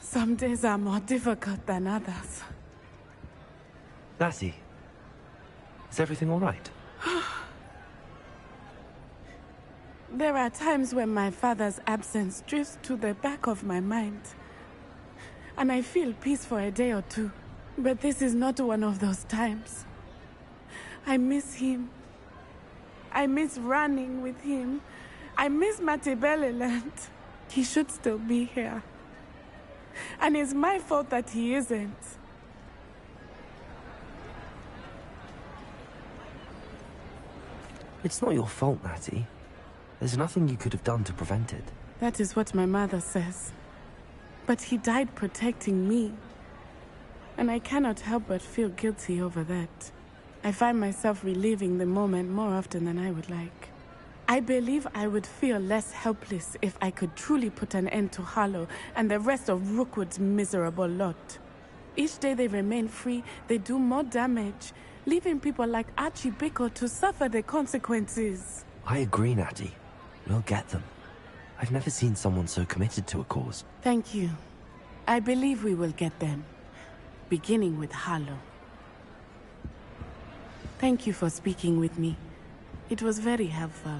Some days are more difficult than others. Natty, is everything all right? There are times when my father's absence drifts to the back of my mind, and I feel peace for a day or two. But this is not one of those times. I miss him. I miss running with him. I miss Matabeleland. He should still be here. And it's my fault that he isn't. It's not your fault, Natty. There's nothing you could have done to prevent it. That is what my mother says. But he died protecting me. And I cannot help but feel guilty over that. I find myself reliving the moment more often than I would like. I believe I would feel less helpless if I could truly put an end to Harlow and the rest of Rookwood's miserable lot. Each day they remain free, they do more damage, leaving people like Archie Bickle to suffer the consequences. I agree, Natty. We'll get them. I've never seen someone so committed to a cause. Thank you. I believe we will get them. Beginning with Harlow. Thank you for speaking with me. It was very helpful.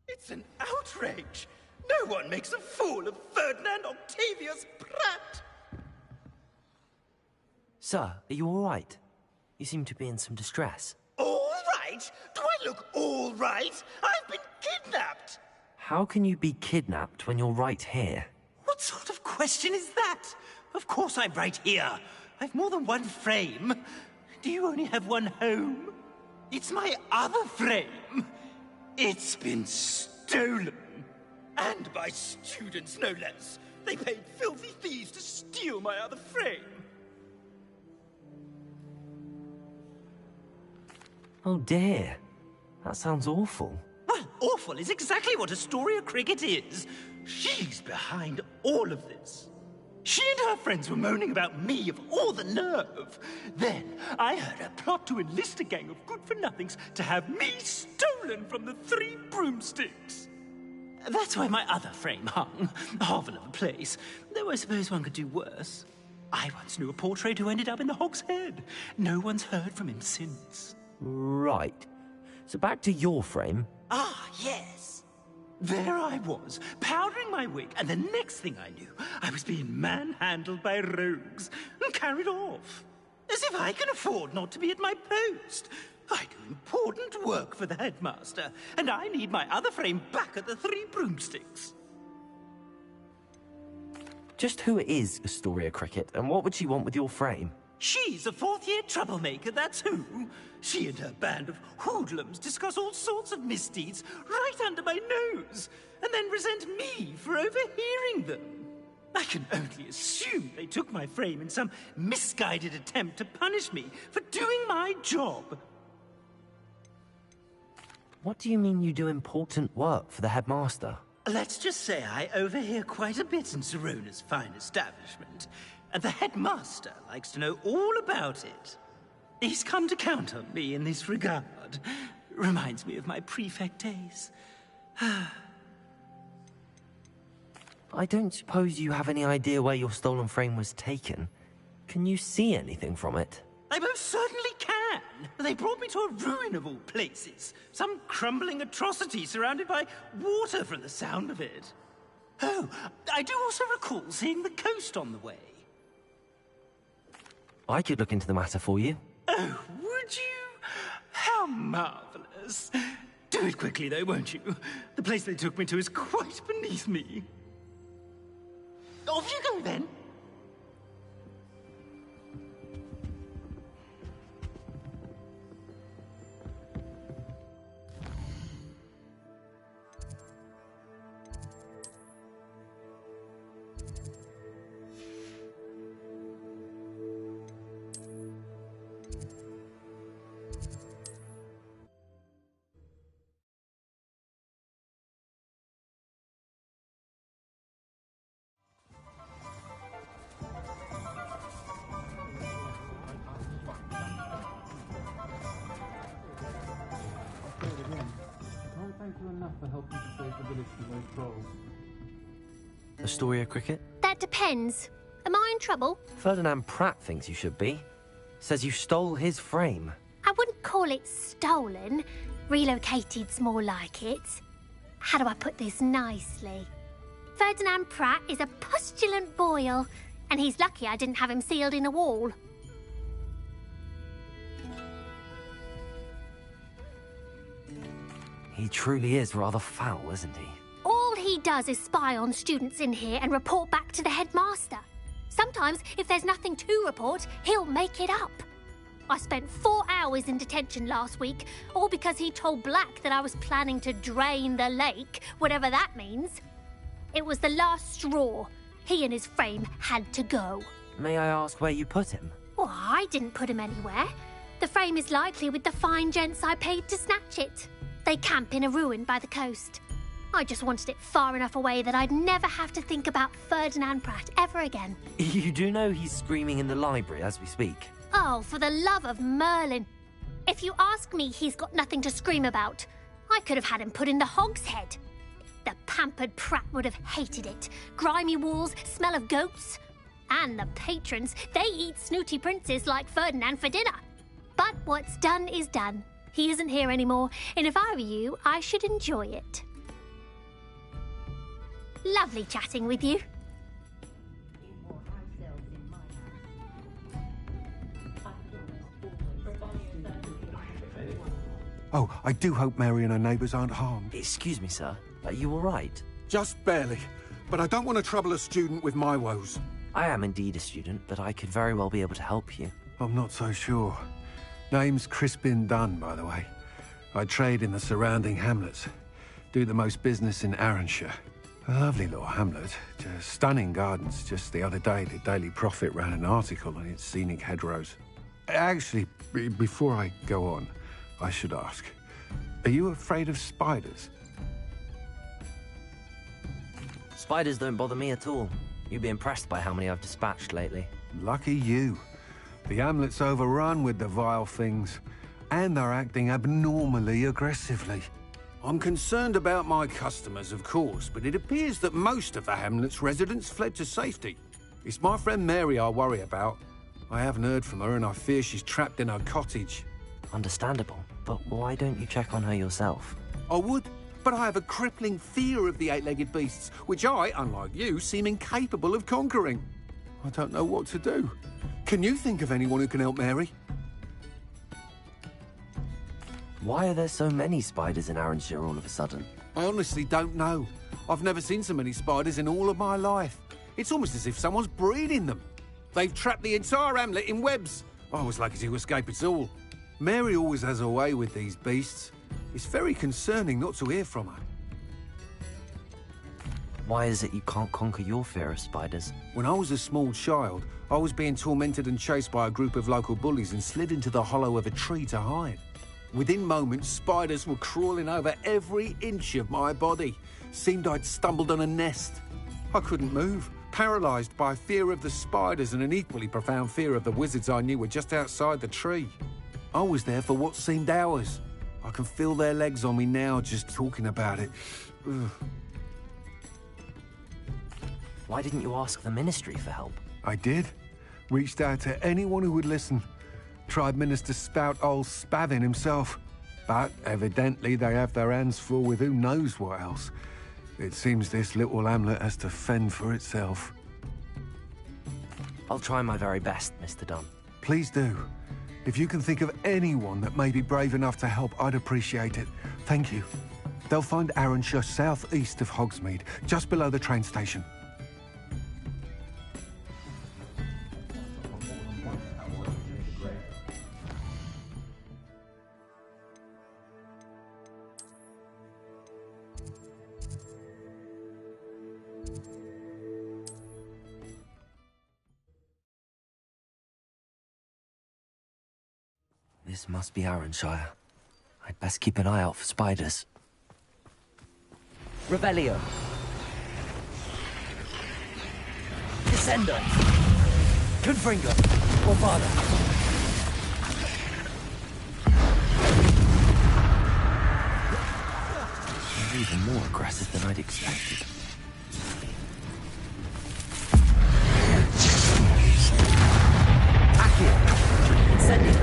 It's an outrage! No one makes a fool of Ferdinand Octavius Pratt! Sir, are you all right? You seem to be in some distress. All right? Do I look all right? I've been kidnapped! How can you be kidnapped when you're right here? What sort of question is that? Of course I'm right here. I've more than one frame. Do you only have one home? It's my other frame. It's been stolen. And by students, no less. They paid filthy thieves to steal my other frame. Oh dear. That sounds awful. Well, awful is exactly what Astoria Cricket is. She's behind all of this. She and her friends were moaning about me of all the nerve. Then I heard her plot to enlist a gang of good-for-nothings to have me stolen from the Three Broomsticks. That's where my other frame hung. A hovel of a place. Though I suppose one could do worse. I once knew a portrait who ended up in the Hog's Head. No one's heard from him since. Right. So back to your frame. Ah, yes. There I was, powdering my wig, and the next thing I knew, I was being manhandled by rogues and carried off. As if I can afford not to be at my post. I do important work for the headmaster, and I need my other frame back at the Three Broomsticks. Just who is Astoria Cricket, and what would she want with your frame? She's a fourth-year troublemaker, that's who. She and her band of hoodlums discuss all sorts of misdeeds right under my nose, and then resent me for overhearing them. I can only assume they took my frame in some misguided attempt to punish me for doing my job. What do you mean you do important work for the headmaster? Let's just say I overhear quite a bit in Sirona's fine establishment, and the headmaster likes to know all about it. He's come to count on me in this regard. Reminds me of my prefect days. I don't suppose you have any idea where your stolen frame was taken. Can you see anything from it? I most certainly can. They brought me to a ruin of all places. Some crumbling atrocity surrounded by water from the sound of it. Oh, I do also recall seeing the coast on the way. I could look into the matter for you. Oh, would you? How marvelous. Do it quickly, though, won't you? The place they took me to is quite beneath me. Off you go, then. enough for helping to save the village from those trolls. Astoria Cricket? That depends. Am I in trouble? Ferdinand Pratt thinks you should be. Says you stole his frame. I wouldn't call it stolen. Relocated's more like it. How do I put this nicely? Ferdinand Pratt is a postulant boil, and he's lucky I didn't have him sealed in a wall. He truly is rather foul, isn't he? All he does is spy on students in here and report back to the headmaster. Sometimes, if there's nothing to report, he'll make it up. I spent 4 hours in detention last week, all because he told Black that I was planning to drain the lake, whatever that means. It was the last straw. He and his frame had to go. May I ask where you put him? Well, I didn't put him anywhere. The frame is likely with the fine gents I paid to snatch it. They camp in a ruin by the coast. I just wanted it far enough away that I'd never have to think about Ferdinand Pratt ever again. You do know he's screaming in the library as we speak. Oh, for the love of Merlin. If you ask me, he's got nothing to scream about. I could have had him put in the hogshead. The pampered Pratt would have hated it. Grimy walls, smell of goats. And the patrons, they eat snooty princes like Ferdinand for dinner. But what's done is done. He isn't here anymore, and if I were you, I should enjoy it. Lovely chatting with you. Oh, I do hope Mary and her neighbours aren't harmed. Excuse me, sir. Are you all right? Just barely. But I don't want to trouble a student with my woes. I am indeed a student, but I could very well be able to help you. I'm not so sure. Name's Crispin Dunn, by the way. I trade in the surrounding hamlets. Do the most business in Arranshire. A lovely little hamlet. Just stunning gardens. Just the other day, the Daily Prophet ran an article on its scenic hedgerows. Actually, before I go on, I should ask, are you afraid of spiders? Spiders don't bother me at all. You'd be impressed by how many I've dispatched lately. Lucky you. The hamlet's overrun with the vile things, and they're acting abnormally aggressively. I'm concerned about my customers, of course, but it appears that most of the hamlet's residents fled to safety. It's my friend Mary I worry about. I haven't heard from her, and I fear she's trapped in her cottage. Understandable, but why don't you check on her yourself? I would, but I have a crippling fear of the eight-legged beasts, which I, unlike you, seem incapable of conquering. I don't know what to do. Can you think of anyone who can help Mary? Why are there so many spiders in Arranshire all of a sudden? I honestly don't know. I've never seen so many spiders in all of my life. It's almost as if someone's breeding them. They've trapped the entire hamlet in webs. I was lucky to escape it all. Mary always has a way with these beasts. It's very concerning not to hear from her. Why is it you can't conquer your fear of spiders? When I was a small child, I was being tormented and chased by a group of local bullies and slid into the hollow of a tree to hide. Within moments, spiders were crawling over every inch of my body. Seemed I'd stumbled on a nest. I couldn't move, paralysed by fear of the spiders and an equally profound fear of the wizards I knew were just outside the tree. I was there for what seemed hours. I can feel their legs on me now just talking about it. Ugh. Why didn't you ask the Ministry for help? I did. Reached out to anyone who would listen. Tried Minister Spout old Spavin himself. But evidently they have their hands full with who knows what else. It seems this little hamlet has to fend for itself. I'll try my very best, Mr. Dunn. Please do. If you can think of anyone that may be brave enough to help, I'd appreciate it. Thank you. They'll find Arranshire southeast of Hogsmeade, just below the train station. This must be Arranshire. I'd best keep an eye out for spiders. Revelio. Descendo. Confringo. Bovada. even more aggressive than I'd expected. Accio! Incendio!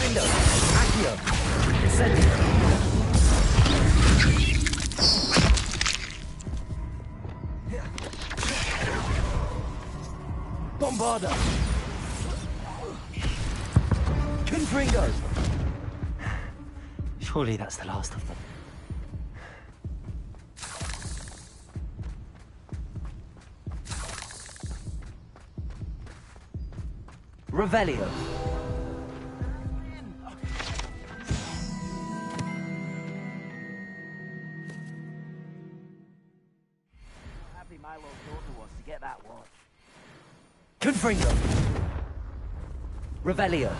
Window! Accio! Incendio! Bombarda! Confringo! Surely that's the last of them. Revelio. Happy Milo's daughter was to get that watch. Confringo. Revelio.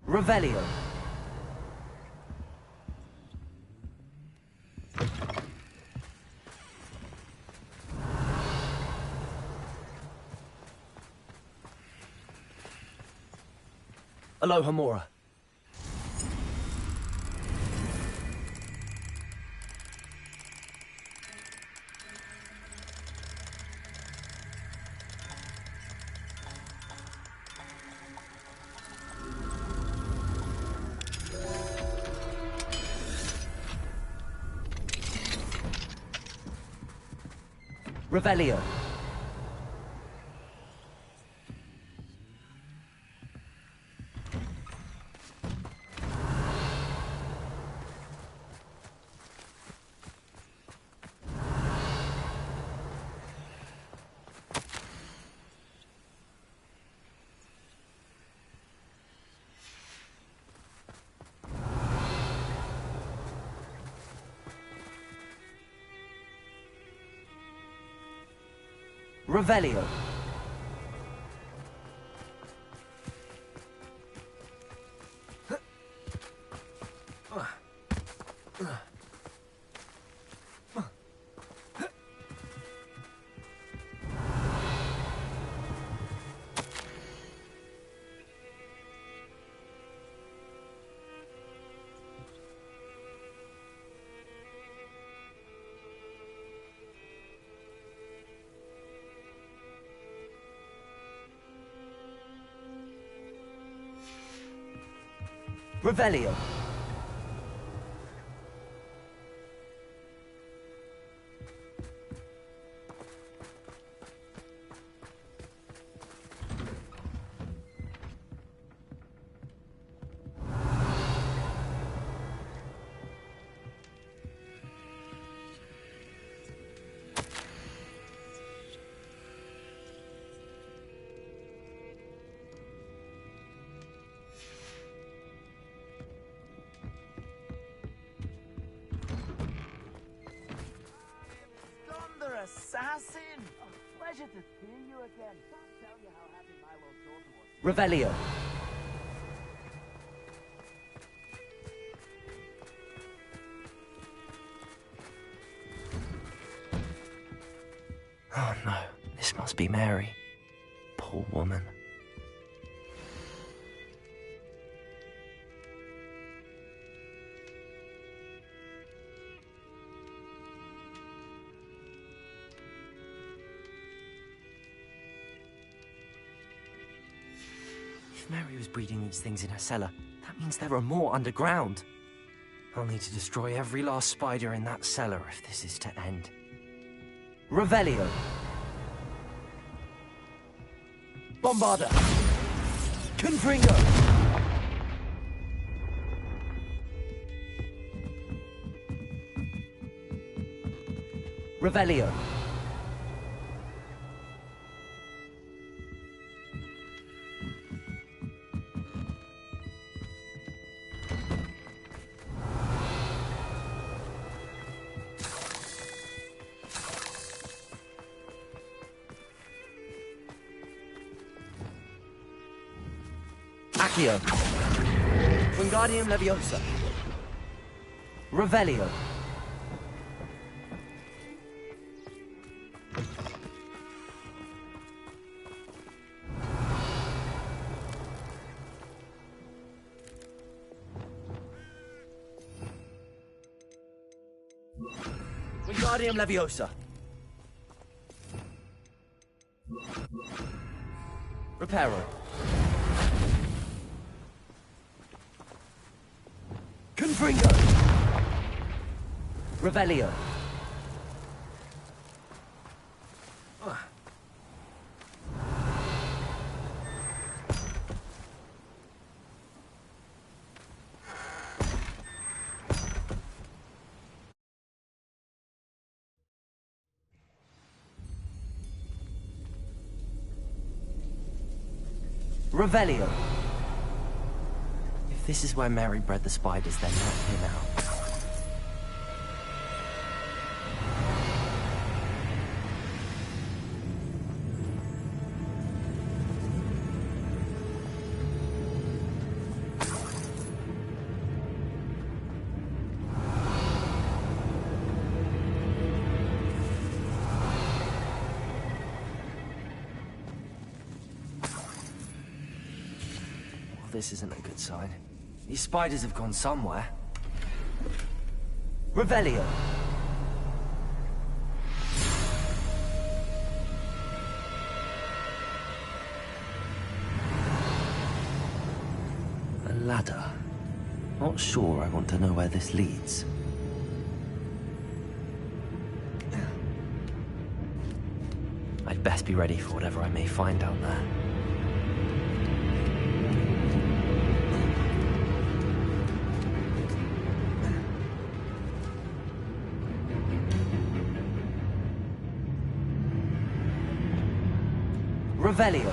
Revelio. Alohomora. Revelio. Revelio. Revelio. Assassin! A pleasure to see you again. Can't tell you how happy Milo's daughter was. Revelio. Oh no, this must be Mary. Poor woman. If Mary was breeding these things in her cellar, that means there are more underground. I'll need to destroy every last spider in that cellar if this is to end. Revelio. Bombarda. Confringo. Revelio. Accio. Wingardium Leviosa. Revelio. Wingardium Leviosa. Reparo. Confringo. Revelio. Revelio. If this is where Mary bred the spiders, they're not here now. This isn't a good sign. These spiders have gone somewhere. Revelio. A ladder. Not sure I want to know where this leads. I'd best be ready for whatever I may find down there. Revelio.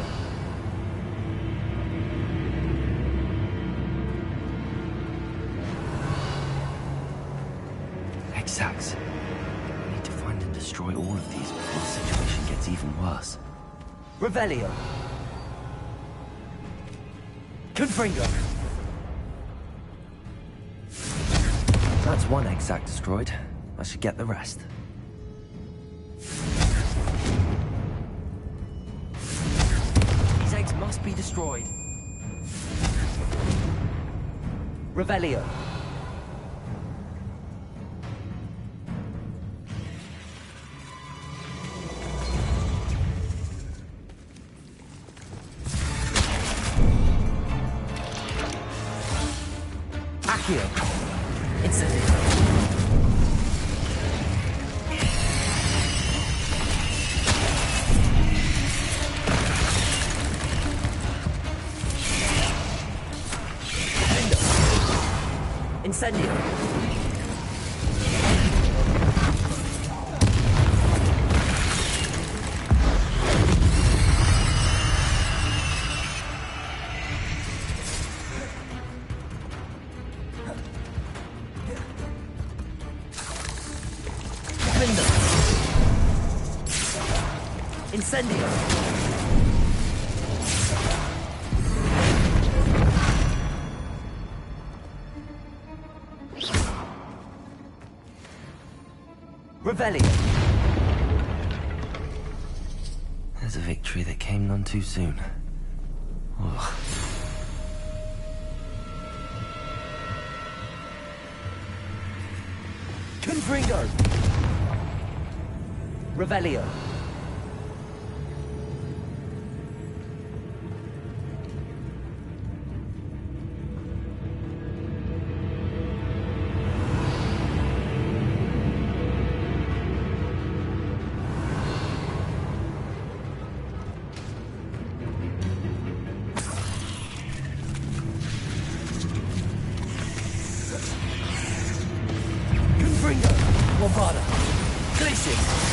Exacts. I need to find and destroy all of these before the situation gets even worse. Revelio. Confringo. That's one exact destroyed. I should get the rest. Must be destroyed. Revelio. Accio. Incendio. Incendio. Window. Incendio. Revelio. There's a victory that came none too soon. Ugh. Confringo. Revelio. Bombarda. Glacius.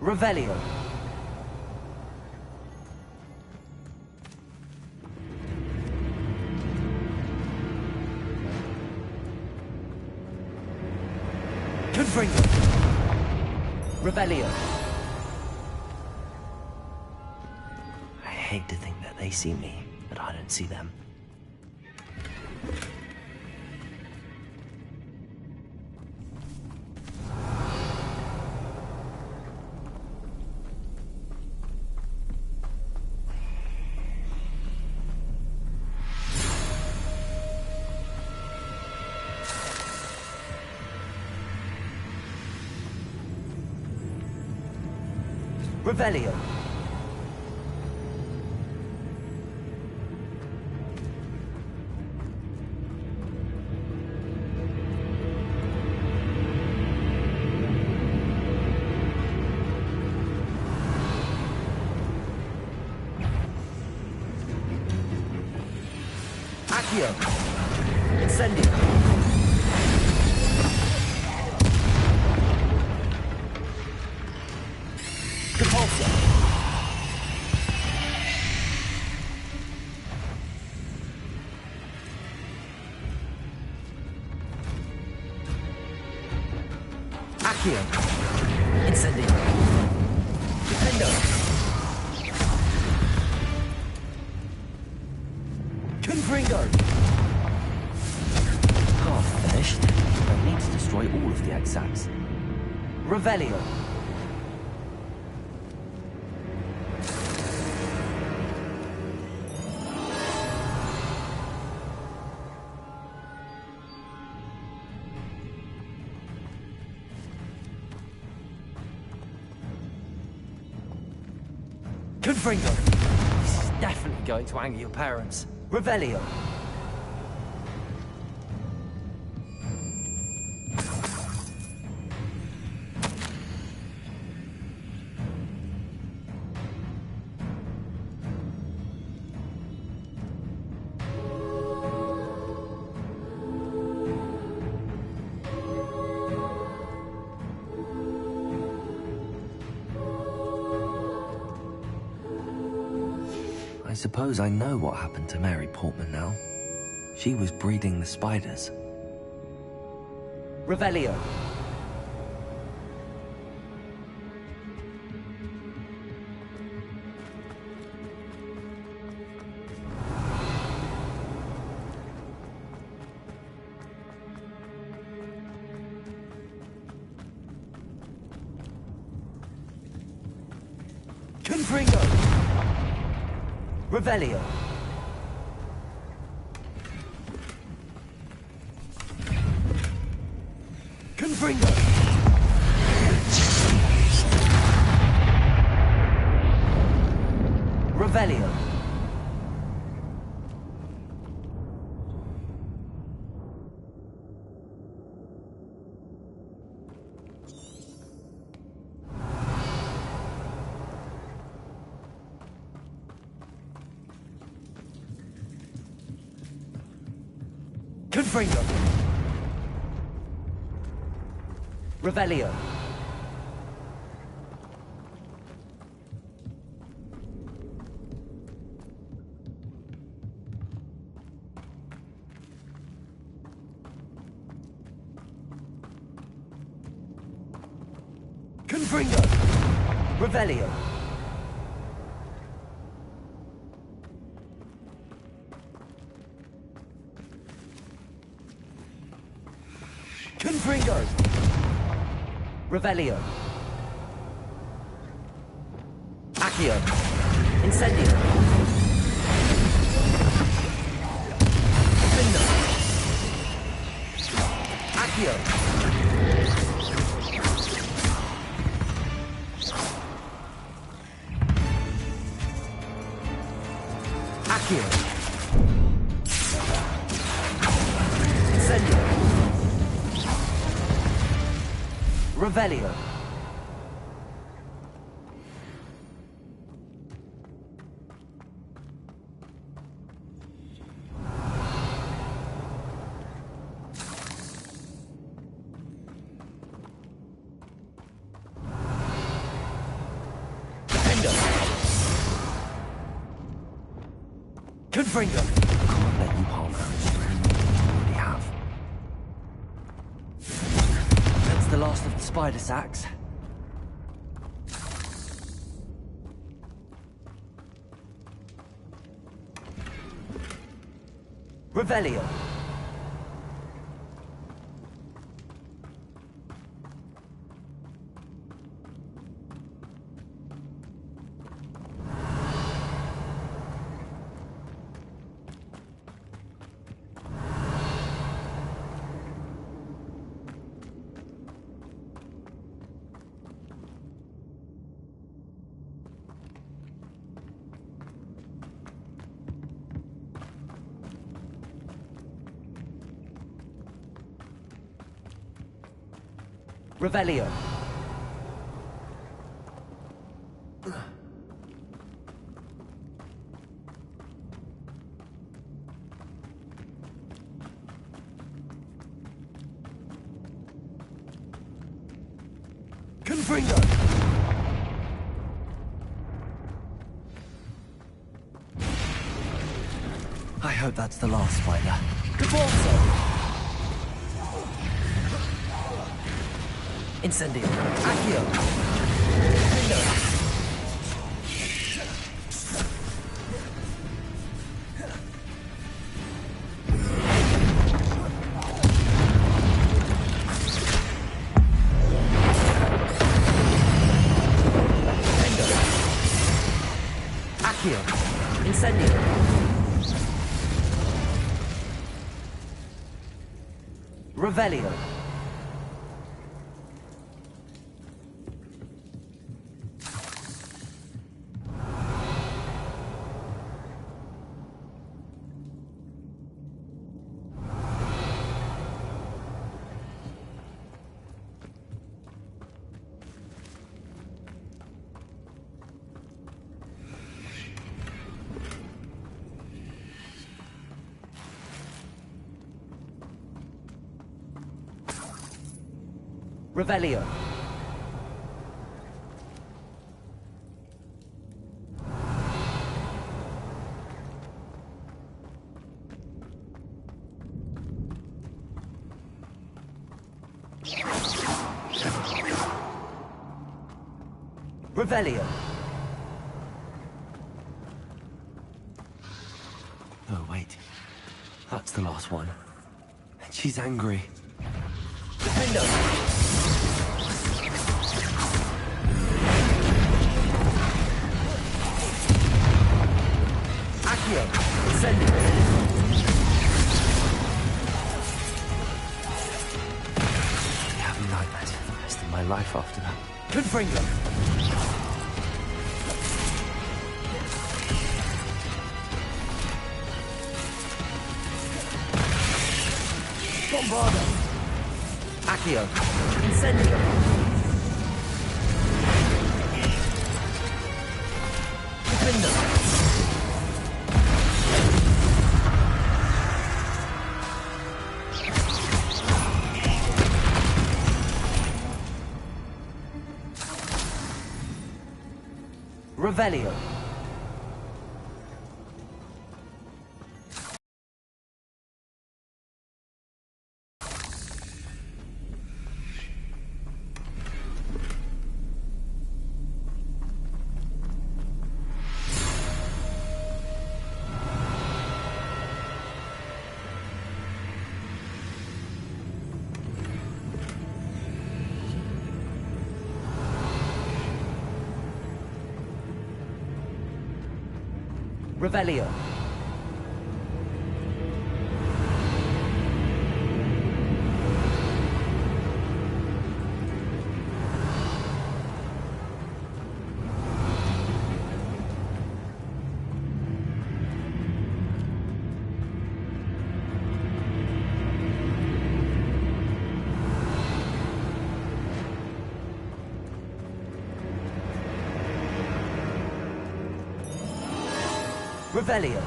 Revelio. Confringo. Revelio. I hate to think that they see me, but I don't see them. Revelio. Accio. Incendio. Compulsio. Accio. Incendio. Defendo. Confringo. Half finished. I need to destroy all of the exats. Revelio. Confringo. This is definitely going to anger your parents. Revelio. I suppose I know what happened to Mary Portman now. She was breeding the spiders. Revelio. Confringo. Revelio. Confringo. Revelio. Confringo. Revelio. Confringo. Revelio. Confringo. Revelio. Accio. Incendio. Defendo. Accio. Accio. Incendio. Revelio. Confringo! Can't let you harm her any more than you already have. That's the last of the spider sacks. Revelio. Revelio. Confringo. I hope that's the last spider. Caborzo. Incendio. Accio. Window. Accio. Incendio. Revelio. Revelio. Revelio. Oh, wait. That's the last one. And she's angry. Defendo! Accio! Incendio! Having nightmares for the rest of my life after that. Confringo! Bombardo! Accio! Incendio! Defendo! Revelio. Revelio. Revelio.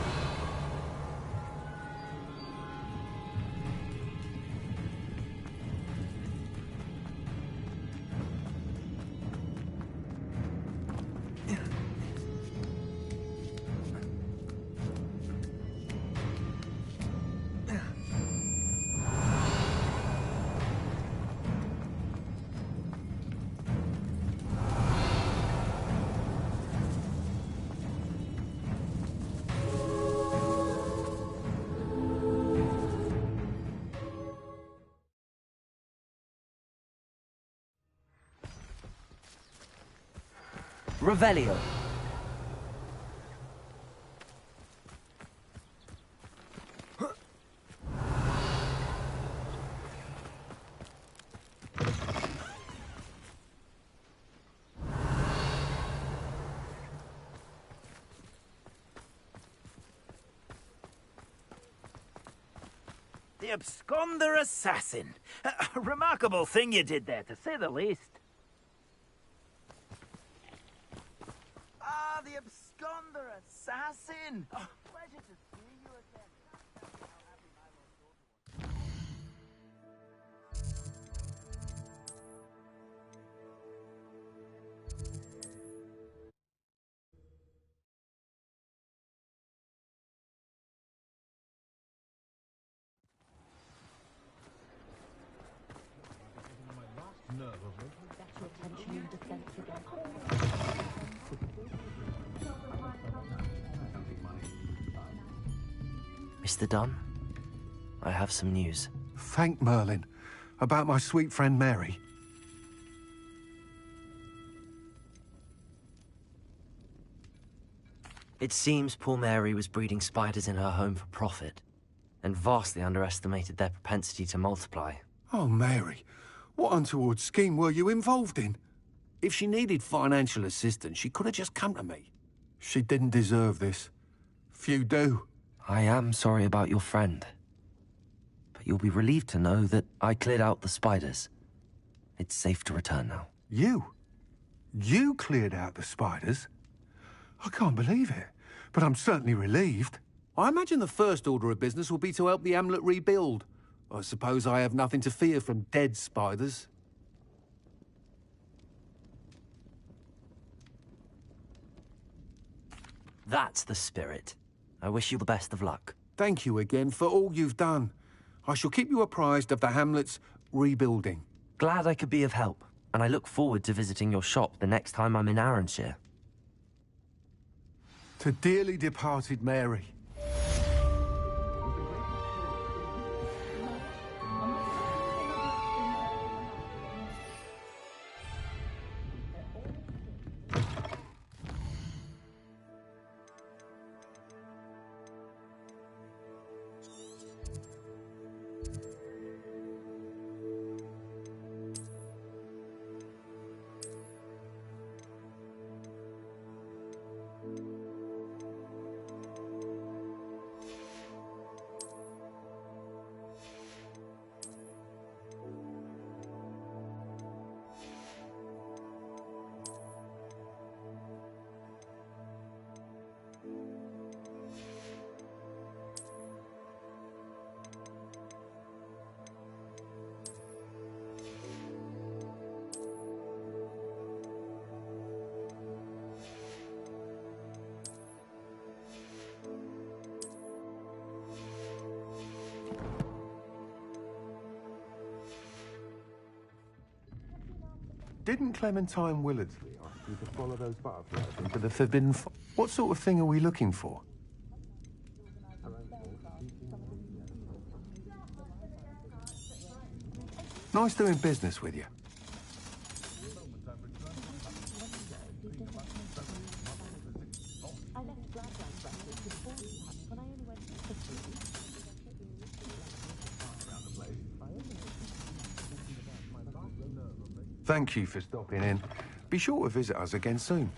Revelio. The Absconder Assassin. A remarkable thing you did there, to say the least. Ah, the Absconder Assassin! Oh, pleasure to see you again. Can't tell you how happy my little daughter was. Mr. Dunn, I have some news. Thank Merlin. About my sweet friend Mary. It seems poor Mary was breeding spiders in her home for profit, and vastly underestimated their propensity to multiply. Oh, Mary. What untoward scheme were you involved in? If she needed financial assistance, she could have just come to me. She didn't deserve this. Few do. I am sorry about your friend, but you'll be relieved to know that I cleared out the spiders. It's safe to return now. You? You cleared out the spiders? I can't believe it, but I'm certainly relieved. I imagine the first order of business will be to help the Hamlet rebuild. I suppose I have nothing to fear from dead spiders. That's the spirit. I wish you the best of luck. Thank you again for all you've done. I shall keep you apprised of the Hamlet's rebuilding. Glad I could be of help, and I look forward to visiting your shop the next time I'm in Arranshire. To dearly departed Mary. Didn't Clementine Willardsley ask you to follow those butterflies into the forbidden What sort of thing are we looking for? Nice doing business with you. Thank you for stopping in. Be sure to visit us again soon.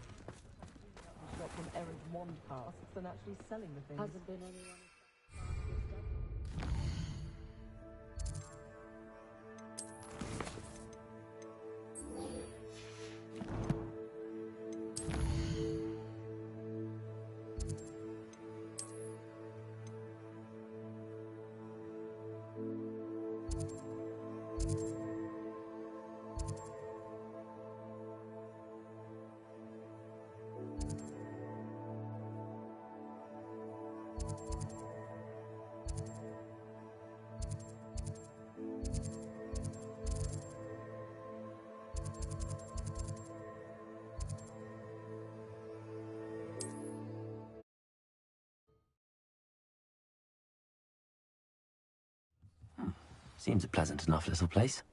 Seems a pleasant enough little place.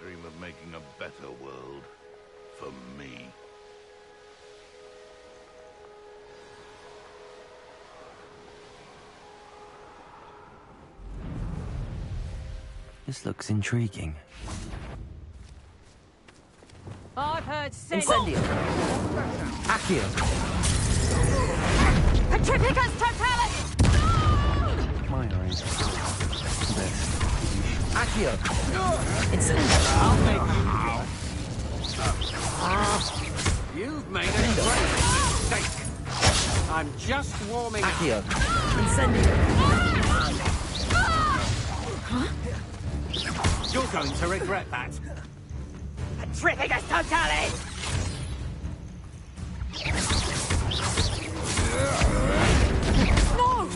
dream of making a better world. For me. This looks intriguing. I've heard say. Incendio! Accio! Petrificus totalis! My eyes. Accio! Incendio! I'll make you. You've made a great mistake. I'm just warming up. Accio! Incendio! You're going to regret that. Petrificus totalis! No!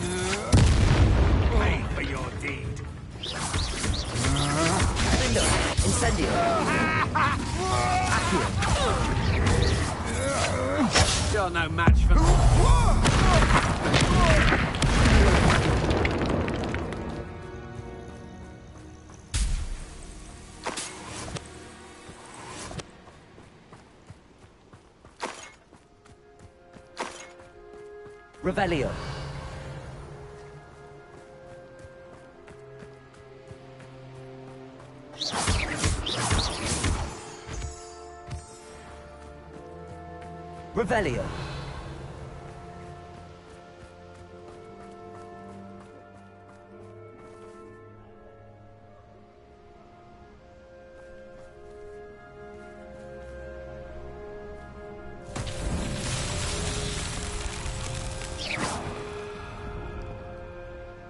Pay for your deed. Incendio! Accio! You're no match for me. Revelio. Revelio.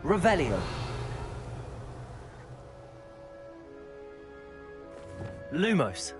Revelio. Lumos.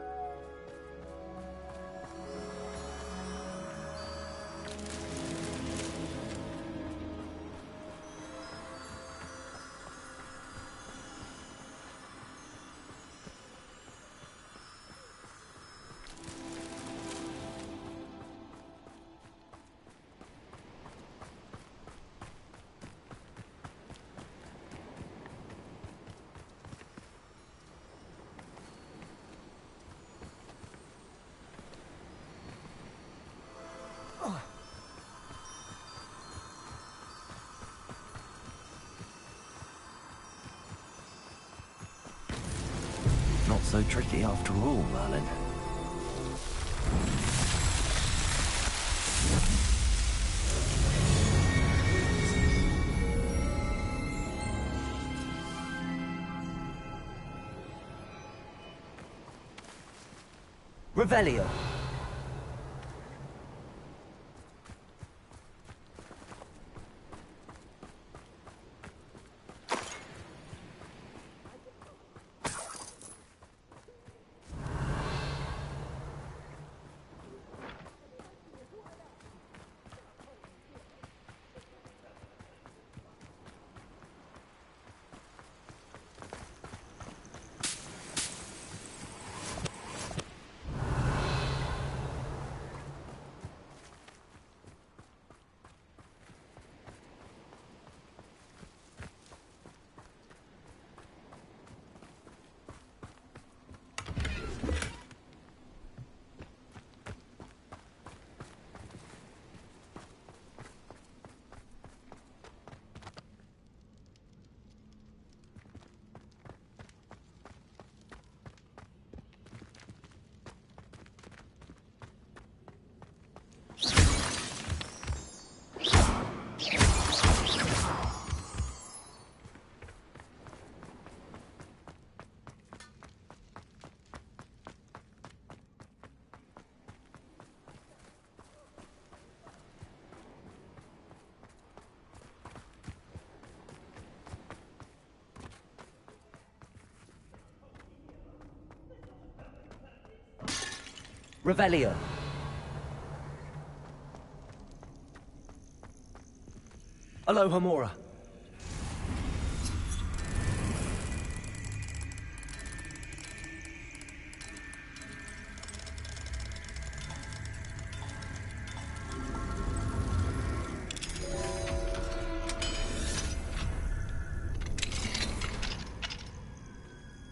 Not so tricky after all, Merlin. Revelio. Revelio. Alohomora.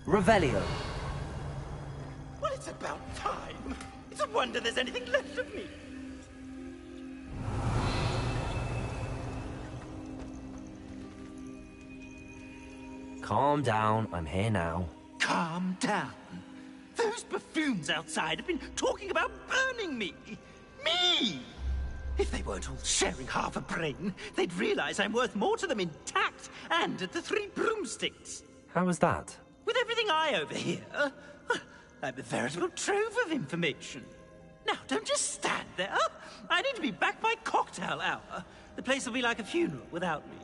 Revelio. wonder there's anything left of me. Calm down, I'm here now. Calm down. Those buffoons outside have been talking about burning me. Me! If they weren't all sharing half a brain, they'd realize I'm worth more to them intact and at the Three Broomsticks. How was that? With everything I overhear, I'm a veritable trove of information. Now, don't just stand there. I need to be back by cocktail hour. The place will be like a funeral without me.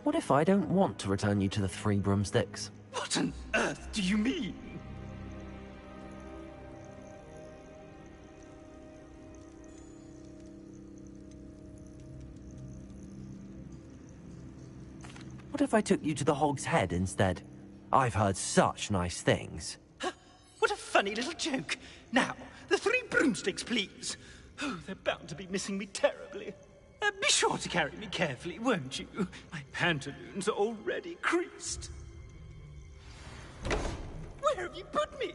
What if I don't want to return you to the Three Broomsticks? What on earth do you mean? What if I took you to the Hog's Head instead? I've heard such nice things. What a funny little joke. Now, the Three Broomsticks, please. Oh, they're bound to be missing me terribly. Be sure to carry me carefully, won't you? My pantaloons are already creased. Where have you put me?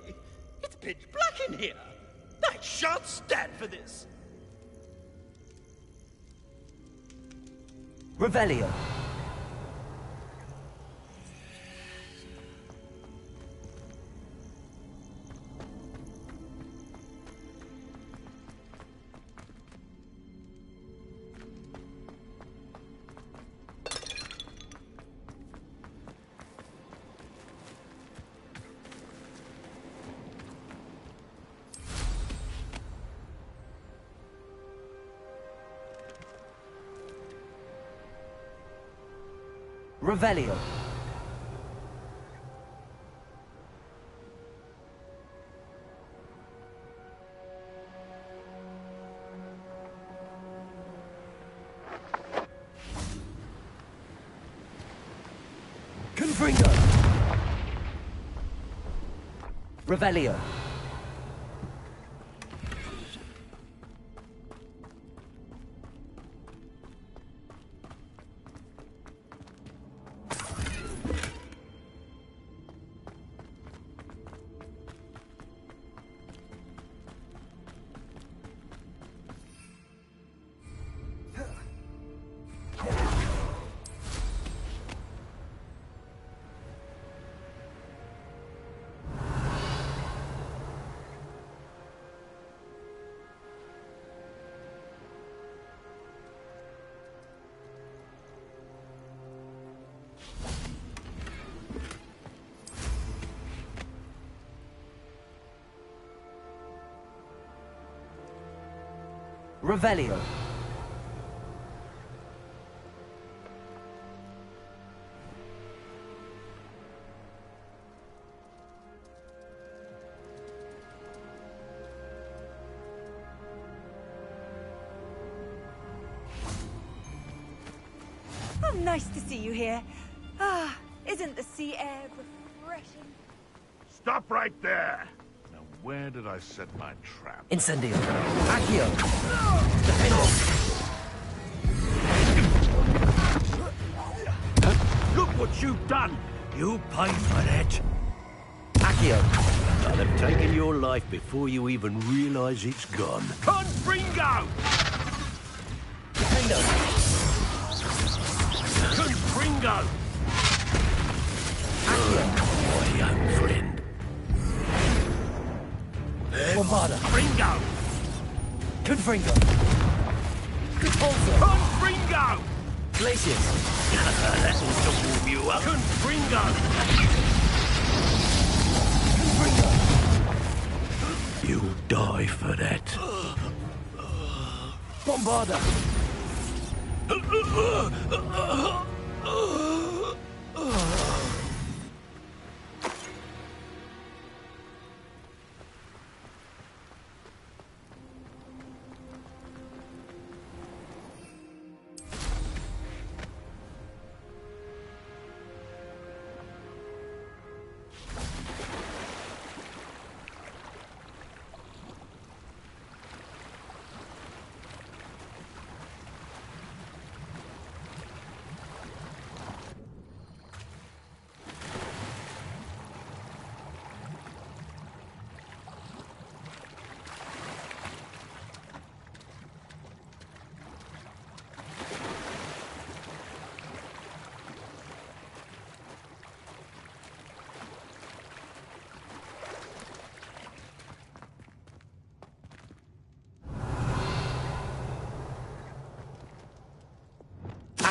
It's pitch black in here. I shan't stand for this. Revelio. Revelio. Confringo. Revelio. Revelio. Oh, nice to see you here. Ah, isn't the sea air refreshing? Stop right there! Now, where did I set my trap? Incendio. Accio. Look what you've done! You pay for that! Accio. I'll have taken your life before you even realize it's gone. Confringo! Defendo. Confringo! Accio. My young friend. Bombarda. Confringo! Confringo. Repulsor. Confringo! Glacius. That'll warm you up. Confringo! Confringo. You'll die for that. Bombarda.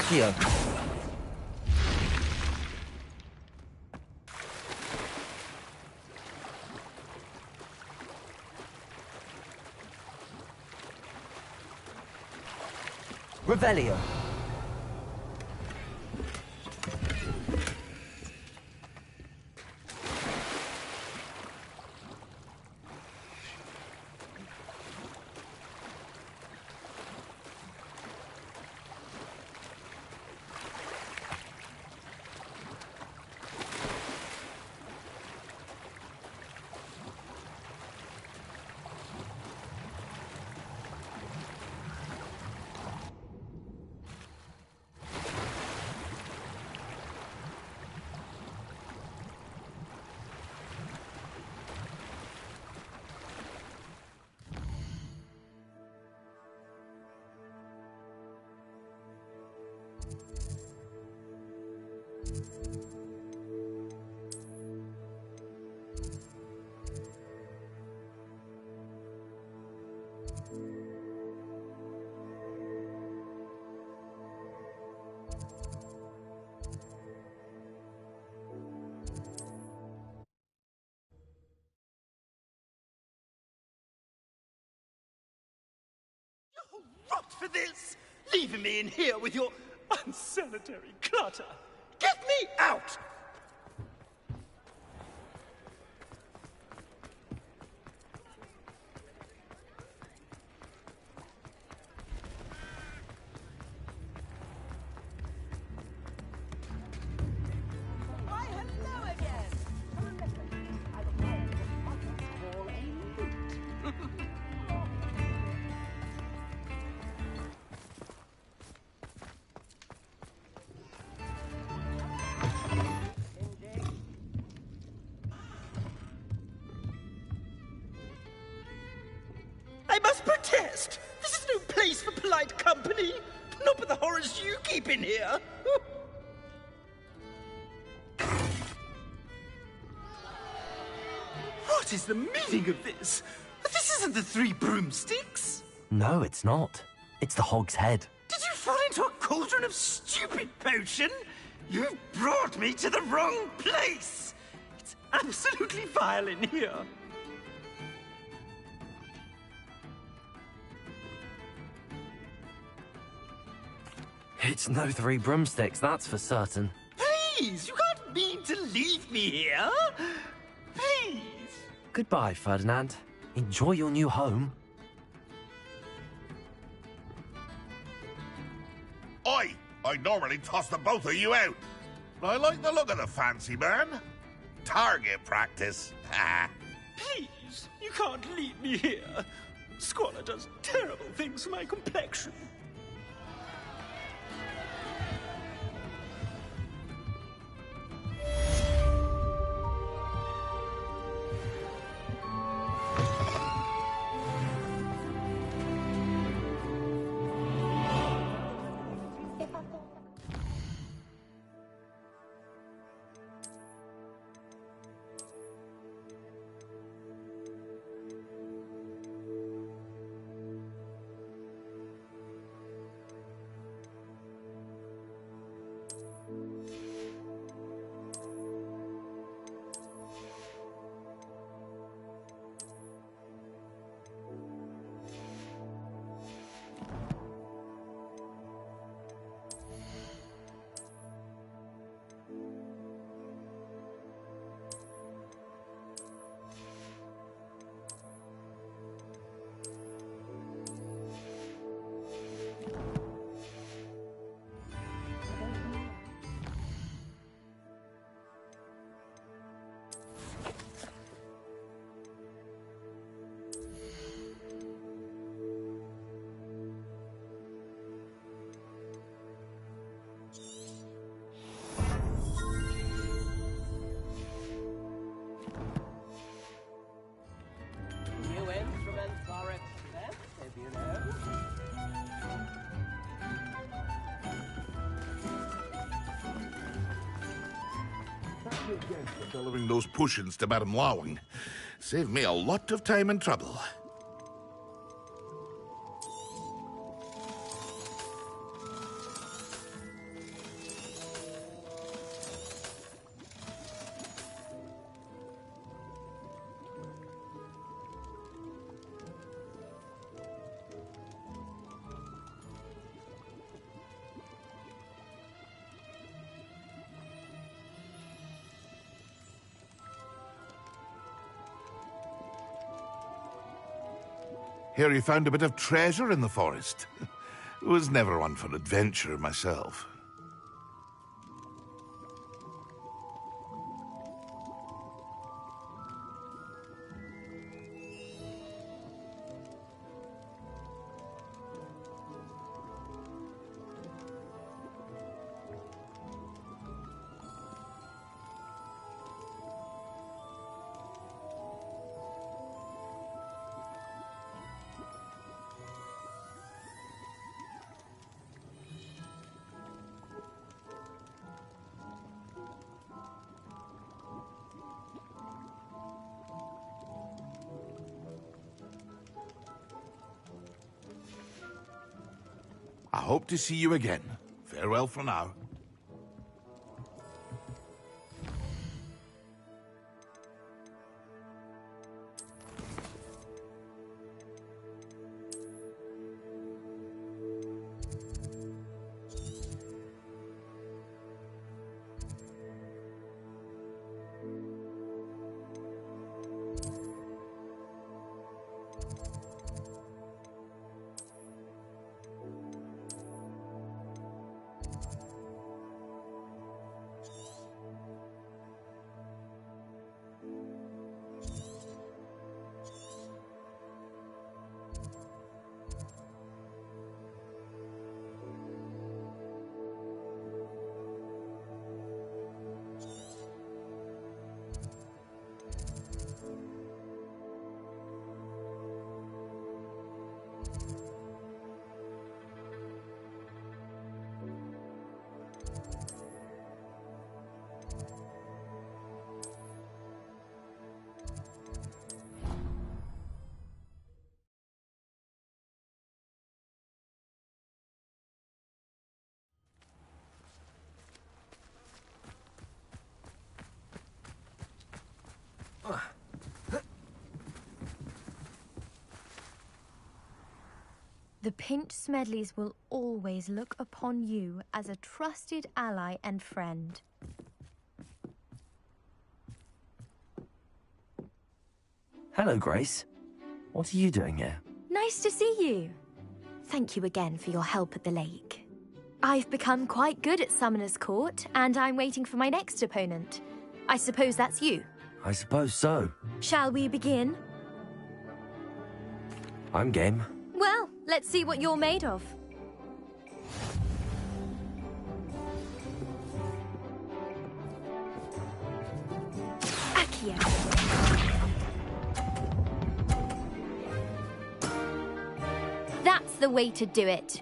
Accio. Revelio. Rot for this! Leaving me in here with your unsanitary clutter! Get me out! Why, hello again! I must protest! This is no place for polite company! Not with the horrors you keep in here! What is the meaning of this? This isn't the Three Broomsticks! No, it's not. It's the Hog's Head. Did you fall into a cauldron of stupid potion? You brought me to the wrong place! It's absolutely vile in here. It's no Three Broomsticks, that's for certain. Please, you can't mean to leave me here. Please. Goodbye, Ferdinand. Enjoy your new home. I'd normally toss the both of you out. But I like the look of the fancy man. Target practice. Please, you can't leave me here. Squalor does terrible things to my complexion. Again for delivering those potions to Madame Lawing. Saved me a lot of time and trouble. Hear you found a bit of treasure in the forest. Was never one for adventure myself. I hope to see you again. Farewell for now. The Pinch Smedleys will always look upon you as a trusted ally and friend. Hello, Grace. What are you doing here? Nice to see you. Thank you again for your help at the lake. I've become quite good at Summoner's Court, and I'm waiting for my next opponent. I suppose that's you. I suppose so. Shall we begin? I'm game. Well, let's see what you're made of. Accio. That's the way to do it.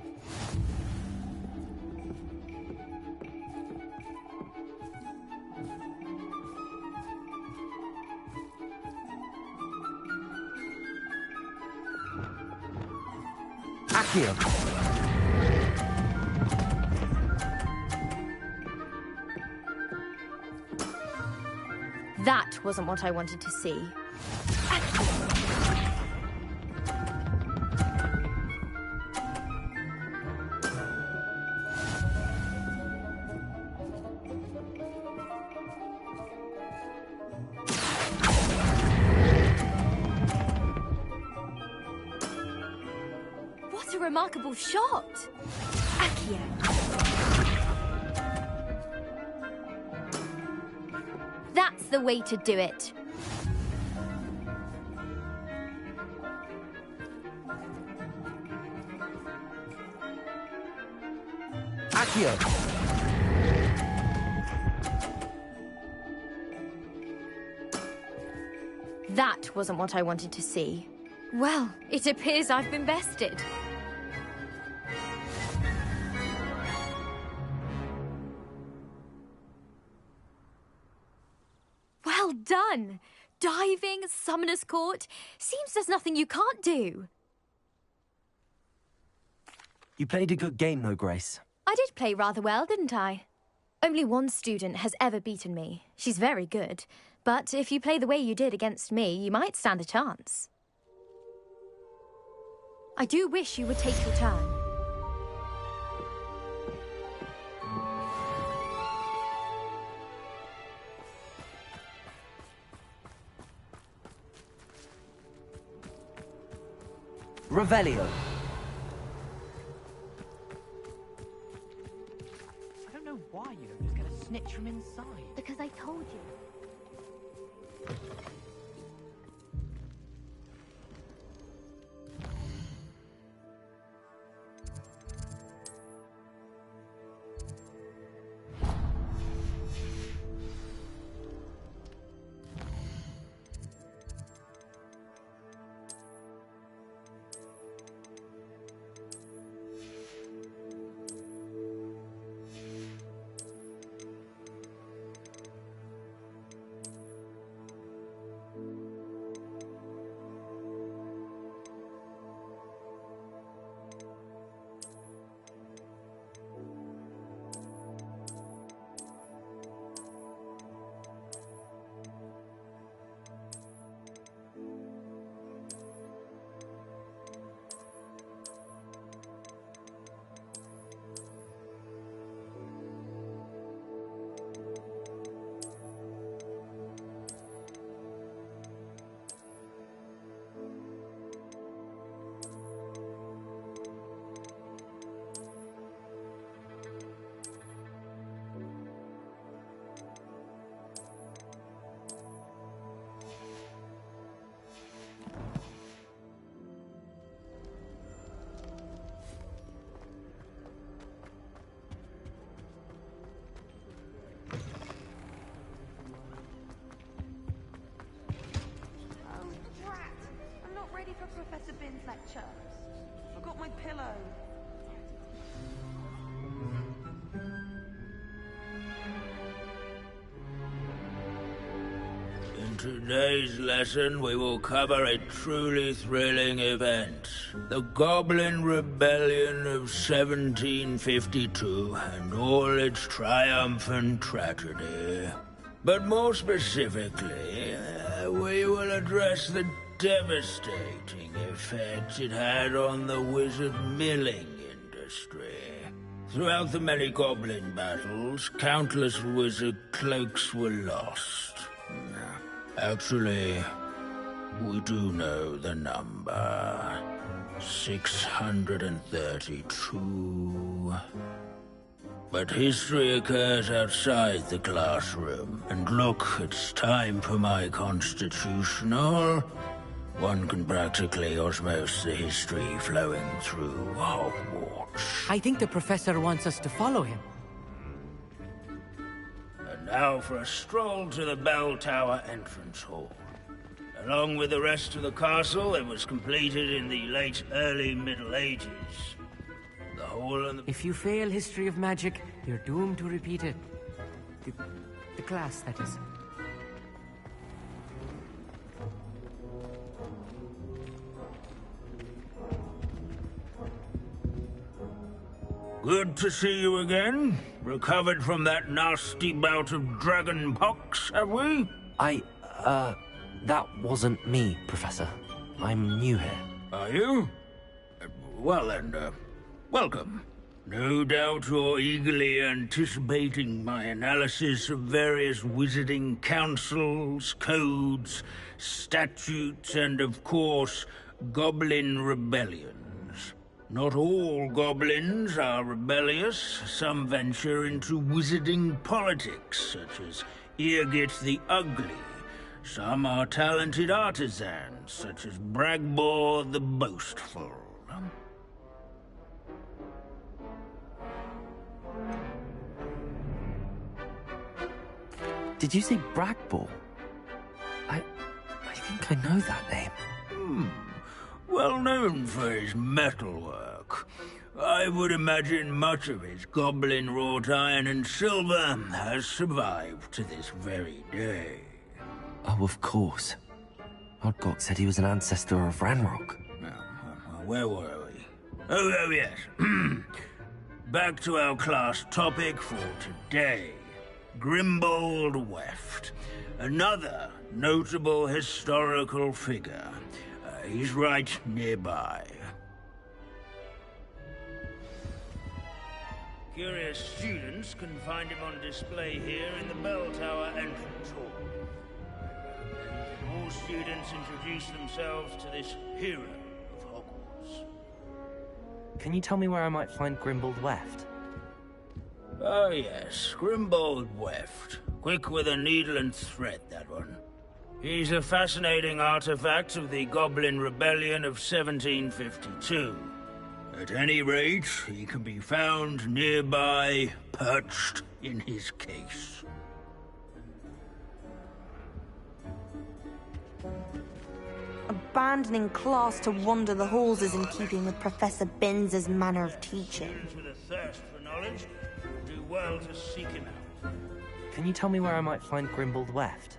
Accio. That wasn't what I wanted to see. What a remarkable shot! Accio. That's the way to do it. Accio. That wasn't what I wanted to see. Well, it appears I've been bested. Well done! Diving, Summoner's Court. Seems there's nothing you can't do. You played a good game, though, Grace. I did play rather well, didn't I? Only one student has ever beaten me. She's very good. But if you play the way you did against me, you might stand a chance. I do wish you would take your turn. Revelio. I don't know why you don't just get a snitch from inside. Because I told you. Professor Bin's lecture. Forgot my pillow. In today's lesson, we will cover a truly thrilling event. The Goblin Rebellion of 1752 and all its triumphant tragedy. But more specifically, we will address the devastating effect it had on the wizard milling industry. Throughout the many goblin battles, countless wizard cloaks were lost. Actually, we do know the number. 632. But history occurs outside the classroom. And look, it's time for my constitutional. One can practically osmose the history flowing through Hogwarts. I think the professor wants us to follow him. And now for a stroll to the Bell Tower entrance hall. Along with the rest of the castle, it was completed in the late early Middle Ages. The hall and the... If you fail history of magic, you're doomed to repeat it. The class, that is. Good to see you again. Recovered from that nasty bout of dragon pox, have we? That wasn't me, Professor. I'm new here. Are you? Well then, welcome. No doubt you're eagerly anticipating my analysis of various wizarding councils, codes, statutes, and of course, goblin rebellions. Not all goblins are rebellious. Some venture into wizarding politics, such as Irgit the Ugly. Some are talented artisans, such as Bragbor the Boastful. Did you say Bragbor? I think I know that name. Well known for his metalwork. I would imagine much of his goblin-wrought iron and silver has survived to this very day. Oh, of course. Odgok said he was an ancestor of Ranrock. Where were we? Oh yes. Back to our class topic for today. Grimbold Weft. Another notable historical figure. He's right nearby. Curious students can find him on display here in the Bell Tower entrance hall. All students introduce themselves to this hero of Hogwarts. Can you tell me where I might find Grimbold Weft? Oh yes, Grimbold Weft. Quick with a needle and thread, that one. He's a fascinating artifact of the Goblin Rebellion of 1752. At any rate, he can be found nearby, perched in his case. Abandoning class to wander the halls is in keeping with Professor Binns' manner of teaching. With a thirst for knowledge, do well to seek him out. Can you tell me where I might find Grimbold Weft?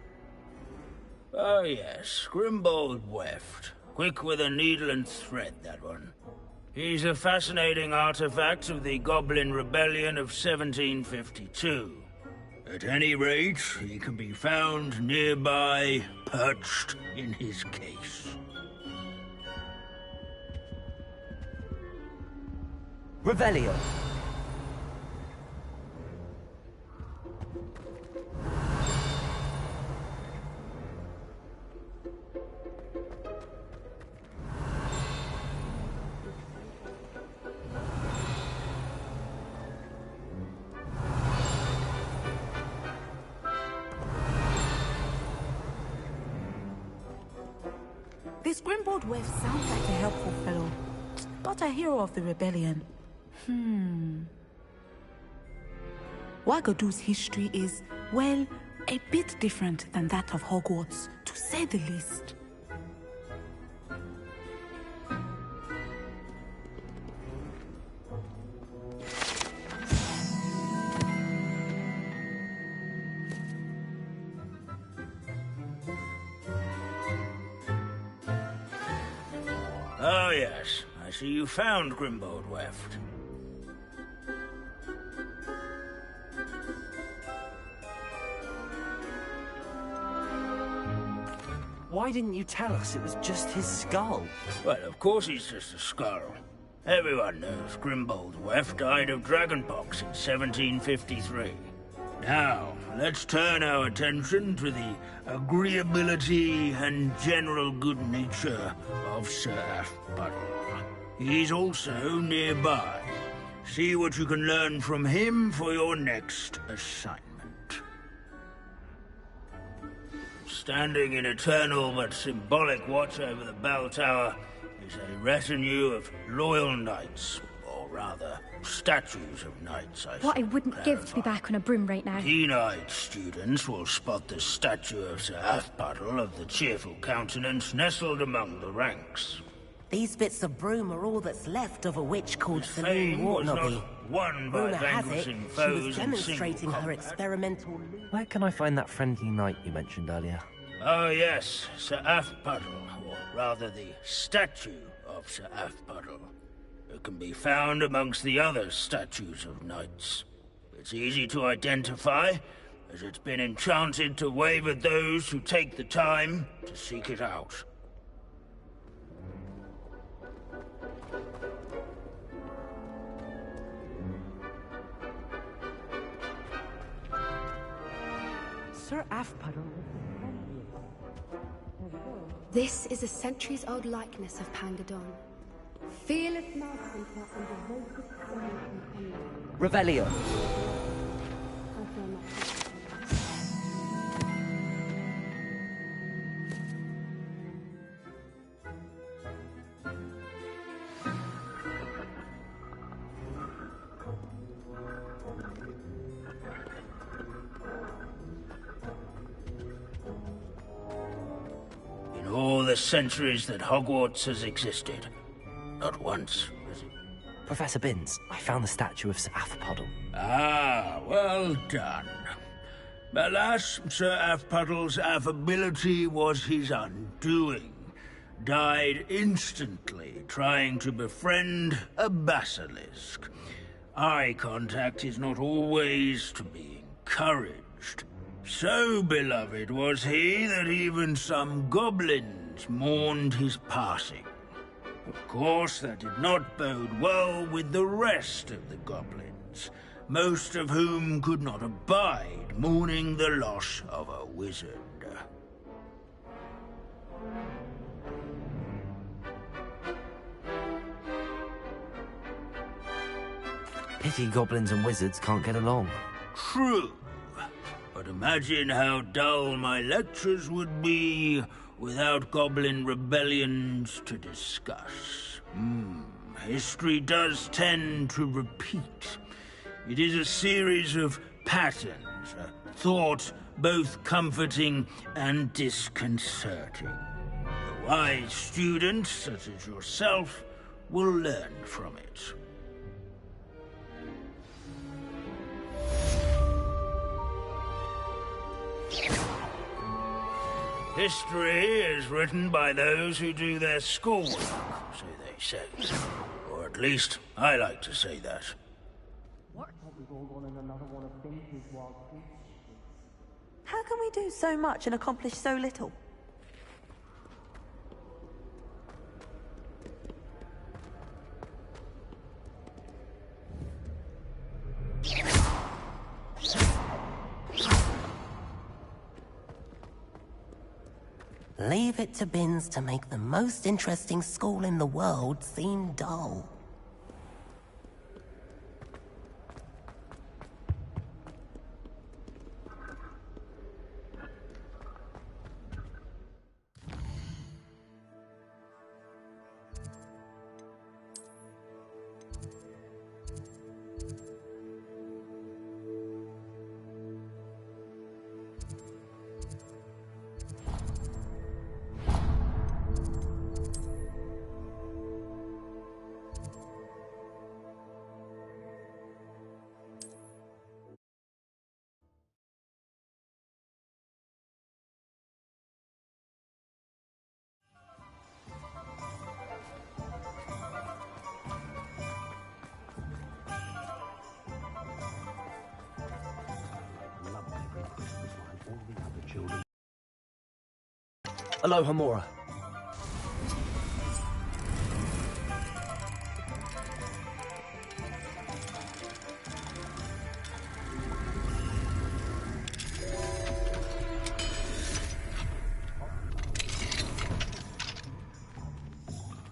Oh yes, Grimbold Weft. Quick with a needle and thread, that one. He's a fascinating artifact of the Goblin Rebellion of 1752. At any rate, he can be found nearby, perched in his case. Revelio. This Grimbold Weft sounds like a helpful fellow, but a hero of the rebellion. Wagadu's history is, well, a bit different than that of Hogwarts, to say the least. Oh yes, I see you found Grimbold Weft. Why didn't you tell us it was just his skull? Well, of course he's just a skull. Everyone knows Grimbold Weft died of dragonpox in 1753. Now, let's turn our attention to the agreeability and general good nature of Sir Aphpottle. He's also nearby. See what you can learn from him for your next assignment. Standing in eternal but symbolic watch over the bell tower is a retinue of loyal knights, or rather, statues of knights, What I wouldn't give to be back on a broom right now. Keen-eyed students will spot the statue of Sir Aphpottle of the Cheerful Countenance nestled among the ranks. These bits of broom are all that's left of a witch called Celine fame was Wartnobby. not won by Rumour has it, vanquishing she foes was in demonstrating single her combat. experimental... Where can I find that friendly knight you mentioned earlier? Oh yes, Sir Aphpottle, or rather the statue of Sir Aphpottle. It can be found amongst the other statues of knights. It's easy to identify, as it's been enchanted to wave at those who take the time to seek it out. Sir Aphpottle. This is a centuries-old likeness of Pangadon. Fearless mountain and devoted companion. Revelio. In all the centuries that Hogwarts has existed, not once has it... Professor Binns, I found the statue of Sir Aphpottle. Ah, well done. Alas, Sir Aphpottle's affability was his undoing. Died instantly trying to befriend a basilisk. Eye contact is not always to be encouraged. So beloved was he that even some goblins mourned his passing. Of course, that did not bode well with the rest of the goblins, most of whom could not abide mourning the loss of a wizard. Pity goblins and wizards can't get along. True. But imagine how dull my lectures would be without goblin rebellions to discuss. History does tend to repeat. It is a series of patterns, a thought both comforting and disconcerting. The wise students, such as yourself, will learn from it. History is written by those who do their schoolwork, so they say. Or at least, I like to say that. How can we do so much and accomplish so little? Leave it to Binns to make the most interesting school in the world seem dull. Alohomora.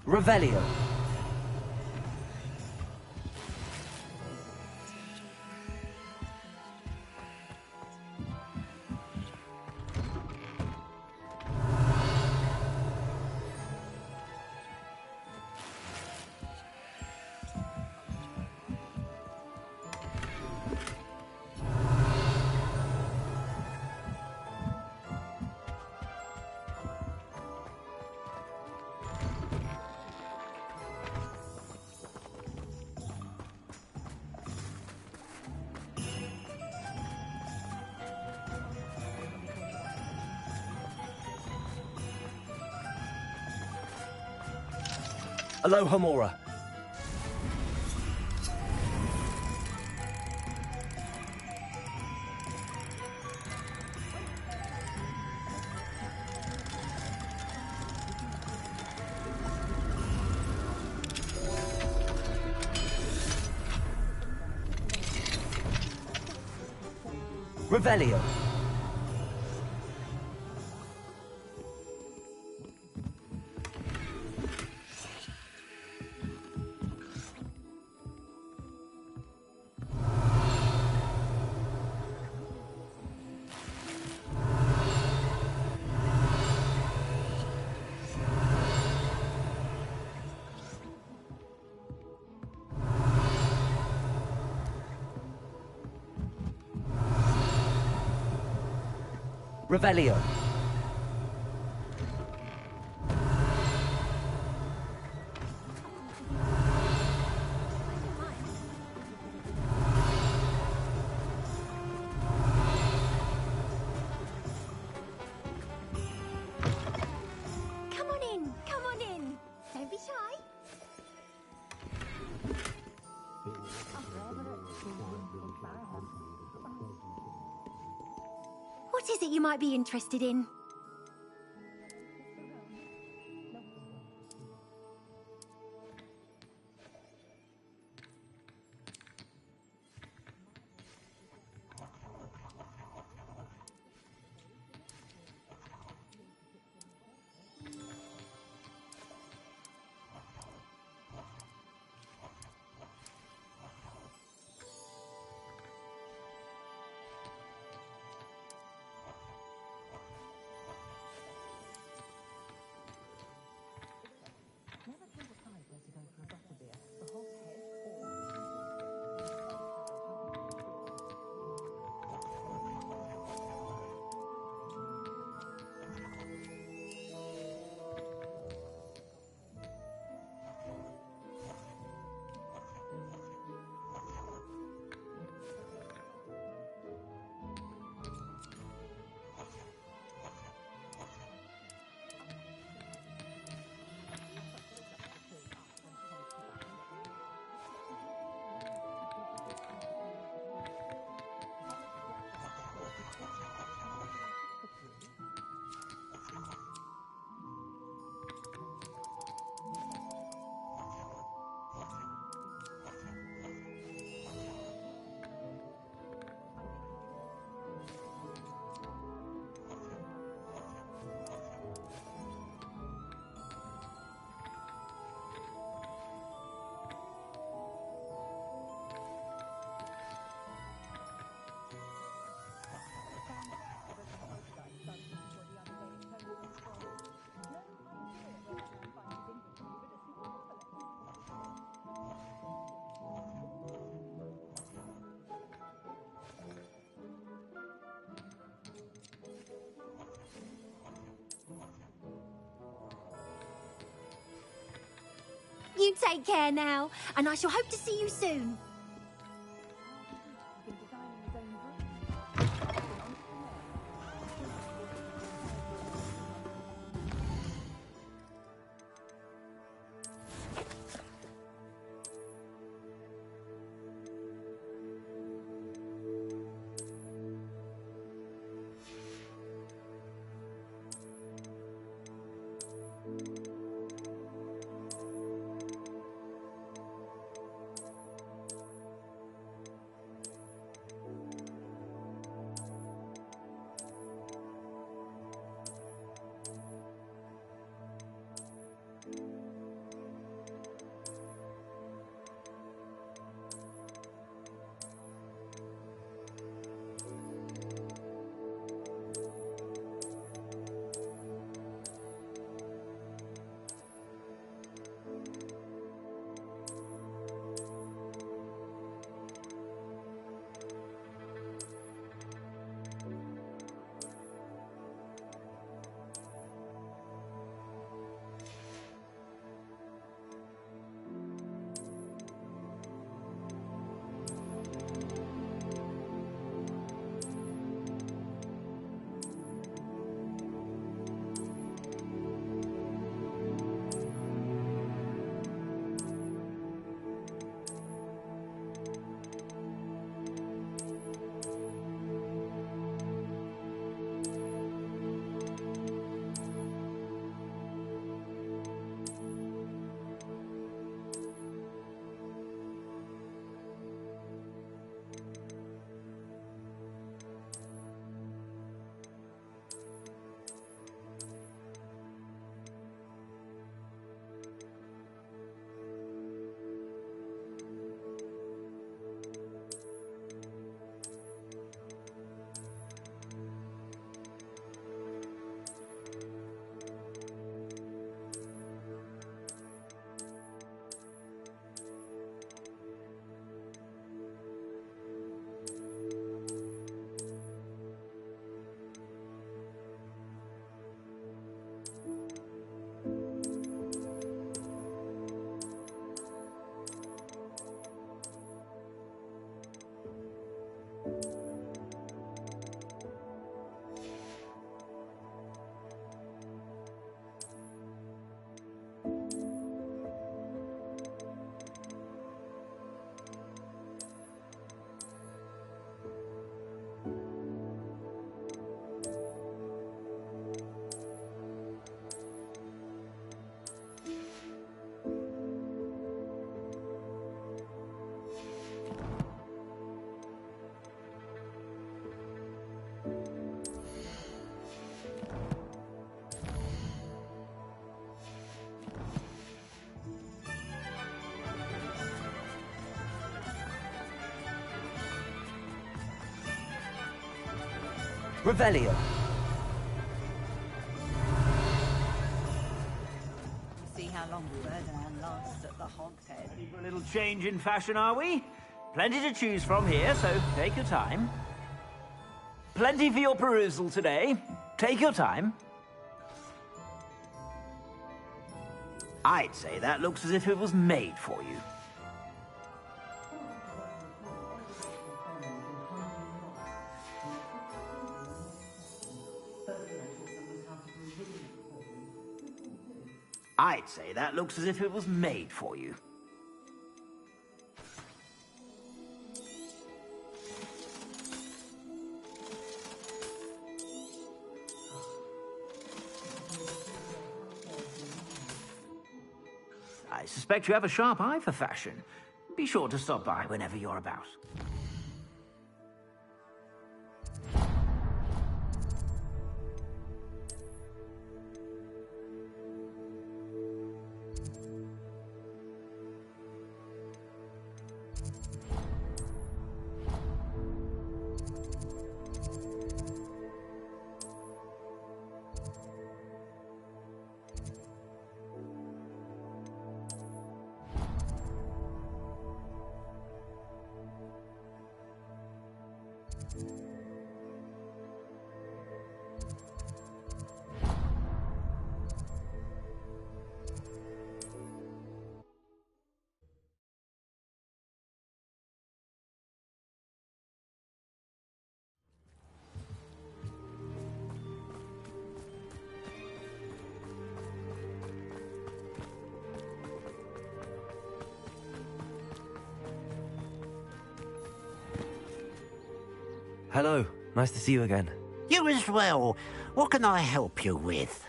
Revelio. Alohomora. Revelio. Revelio. Come on in, come on in. Don't be shy. What is it you might be interested in? You take care now, and I shall hope to see you soon. Revelio. See how long Ferdinand lasts at the Hogshead. Ready for a little change in fashion, are we? Plenty to choose from here, so take your time. Plenty for your perusal today. Take your time. I'd say that looks as if it was made for you. I'd say that looks as if it was made for you. I suspect you have a sharp eye for fashion. Be sure to stop by whenever you're about. Hello. Nice to see you again. You as well. What can I help you with?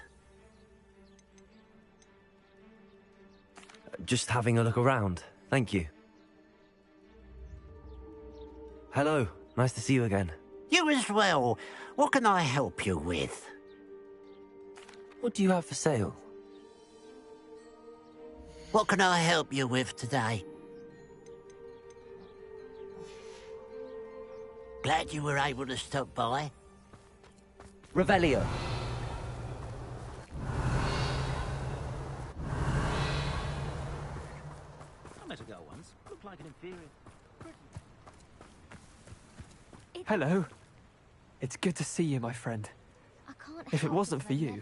Just having a look around. Thank you. Hello. Nice to see you again. You as well. What can I help you with? What do you have for sale? What can I help you with today? Glad you were able to stop by. Revelio. I met a girl once. Looked like an inferior. Hello. It's good to see you, my friend. If it wasn't for you,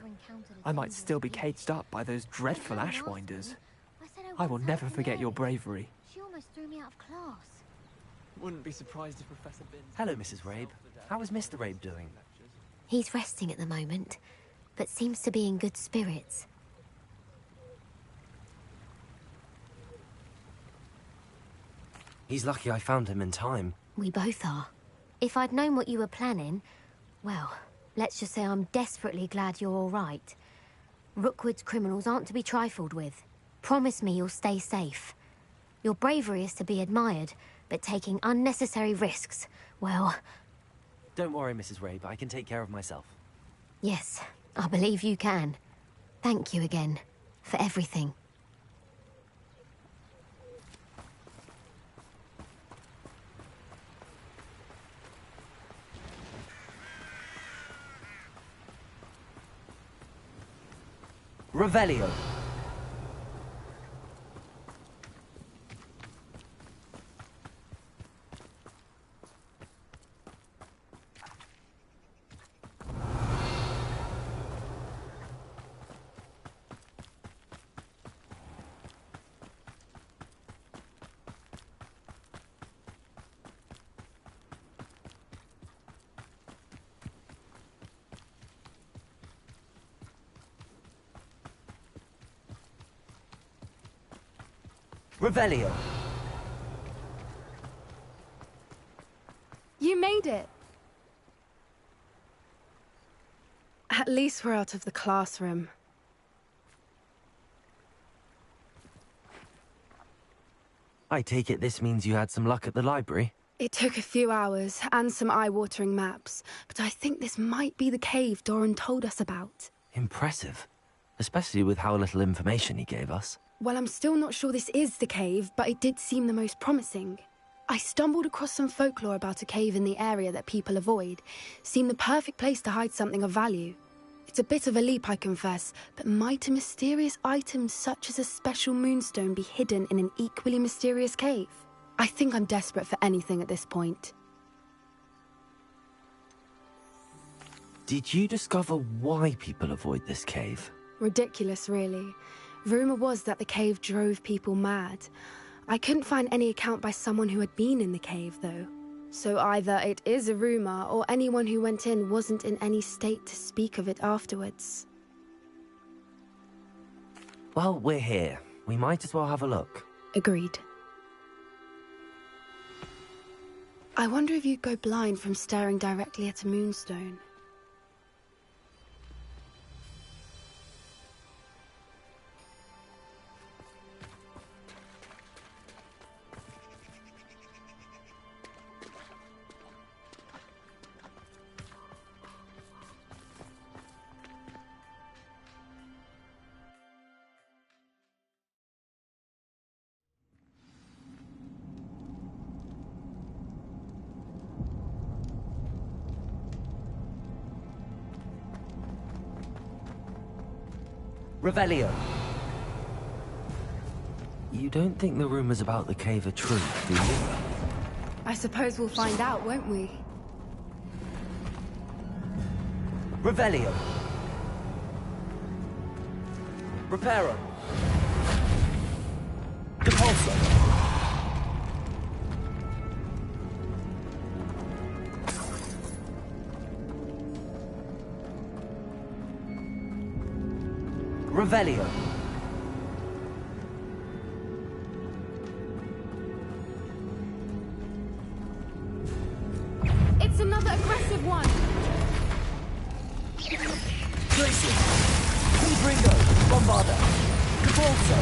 I might still be caged up by those dreadful Ashwinders. I will never forget your bravery. She almost threw me out of class. Wouldn't be surprised if Professor Binns... Hello, Mrs. Rabe. How is Mr. Rabe doing? He's resting at the moment, but seems to be in good spirits. He's lucky I found him in time. We both are. If I'd known what you were planning, well, let's just say I'm desperately glad you're all right. Rookwood's criminals aren't to be trifled with. Promise me you'll stay safe. Your bravery is to be admired, but taking unnecessary risks, well... Don't worry, Mrs. Rabe. I can take care of myself. Yes, I believe you can. Thank you again, for everything. Revelio. Revelio. You made it. At least we're out of the classroom. I take it this means you had some luck at the library? It took a few hours and some eye-watering maps, but I think this might be the cave Doran told us about. Impressive. Especially with how little information he gave us. Well, I'm still not sure this is the cave, but it did seem the most promising. I stumbled across some folklore about a cave in the area that people avoid. Seemed the perfect place to hide something of value. It's a bit of a leap, I confess, but might a mysterious item such as a special moonstone be hidden in an equally mysterious cave? I think I'm desperate for anything at this point. Did you discover why people avoid this cave? Ridiculous, really. Rumour was that the cave drove people mad. I couldn't find any account by someone who had been in the cave, though. So either it is a rumour, or anyone who went in wasn't in any state to speak of it afterwards. Well, we're here. We might as well have a look. Agreed. I wonder if you'd go blind from staring directly at a moonstone. Revelio. You don't think the rumors about the cave are true, do you? I suppose we'll find out, won't we? Revelio. Reparo. Depulso. Revelio. It's another Bombarda! Capulso!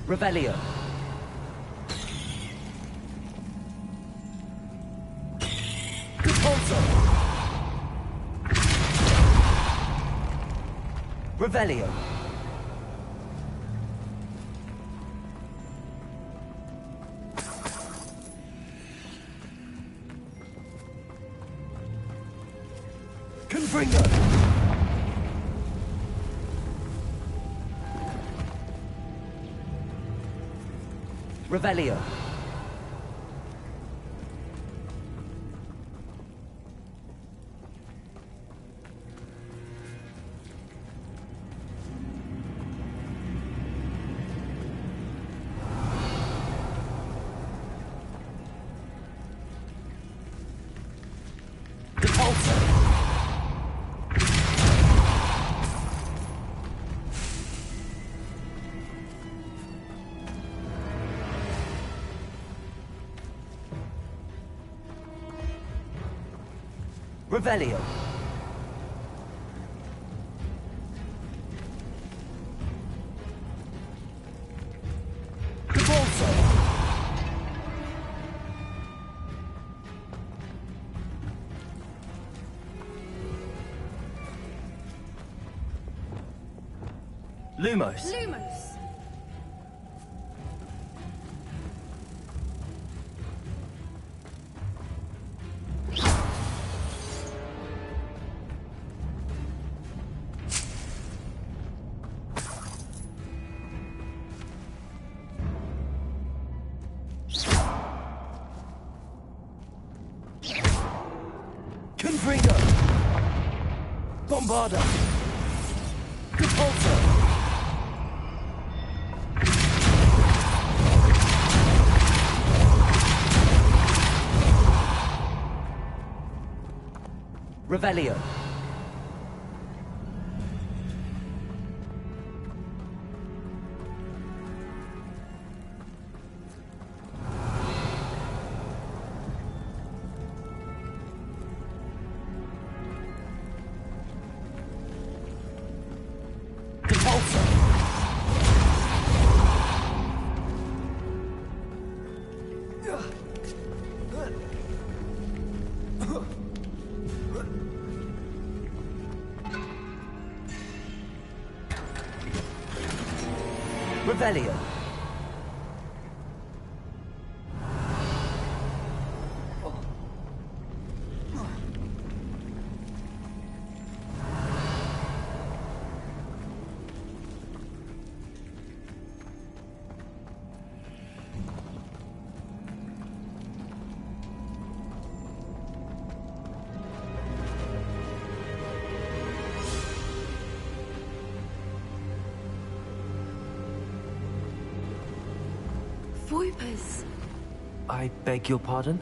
Revelio. Capulso. Revelio. Confringo. Revelio. Revelio. Capulso. Lumos. Lumos. Confringo. Bombarda. Capulso. Revelio. Revelio. Voipers. I beg your pardon?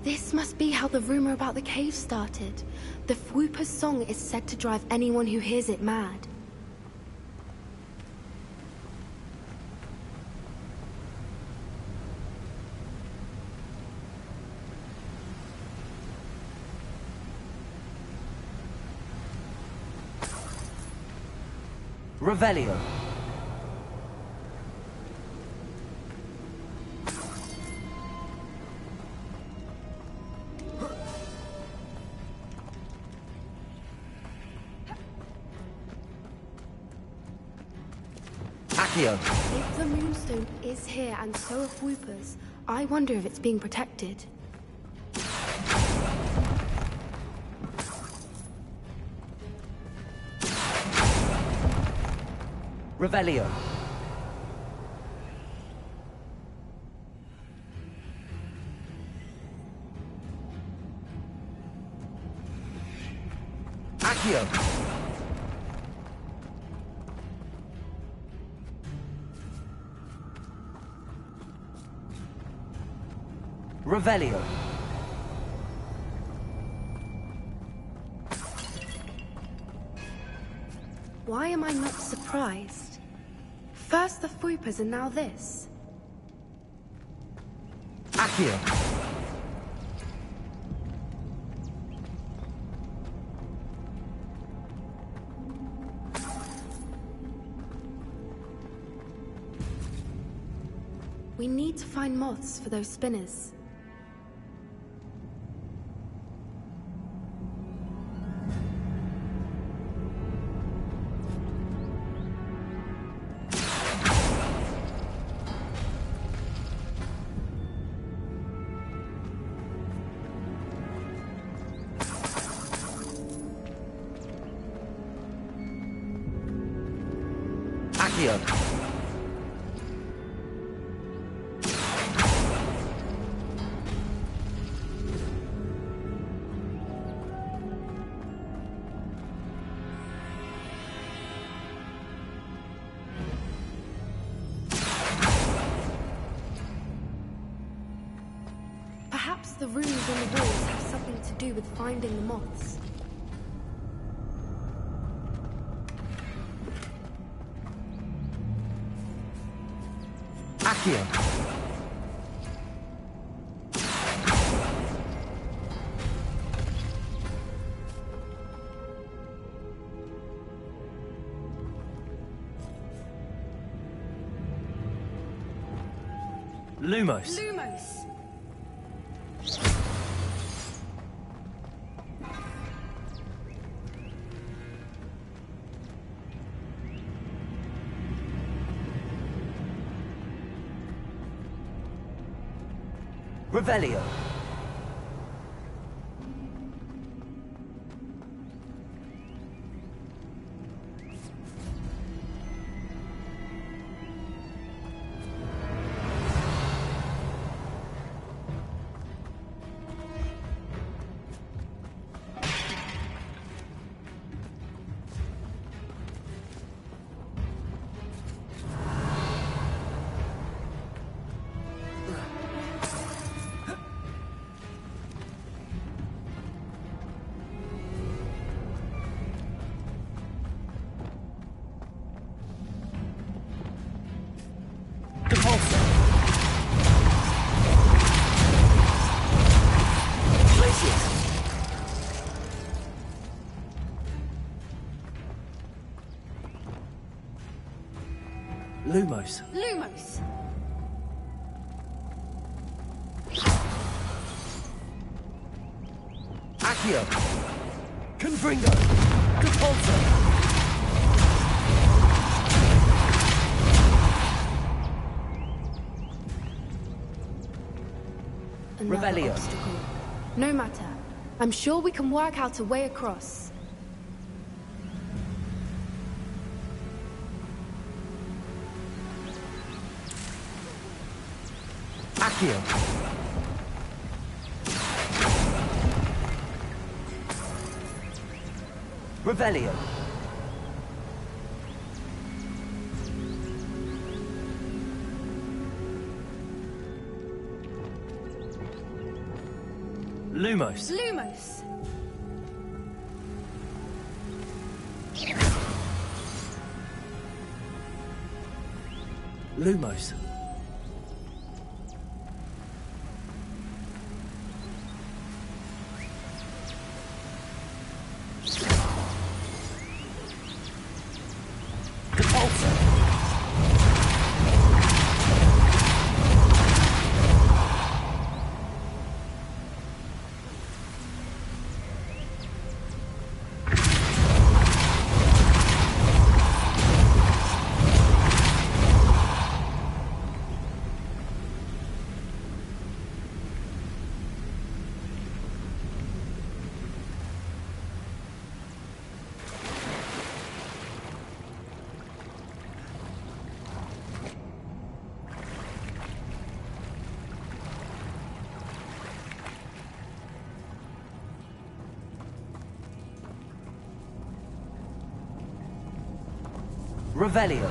This must be how the rumor about the cave started. The Fwooper's song is said to drive anyone who hears it mad. Revelio. If the Moonstone is here and so are Fwoopers, I wonder if it's being protected. Revelio. Accio. Revelio. Why am I not surprised? First the Fuipas and now this. Accio! We need to find moths for those spinners. Accio! Perhaps the runes on the walls have something to do with finding the moths. Accio! Lumos! Lumos! Revelio! Lumos! Lumos! Accio! Confringo! Depulso! Another Revelio. obstacle. No matter. I'm sure we can work out a way across. Accio! Revelio! Lumos! Lumos! Lumos! Revelio.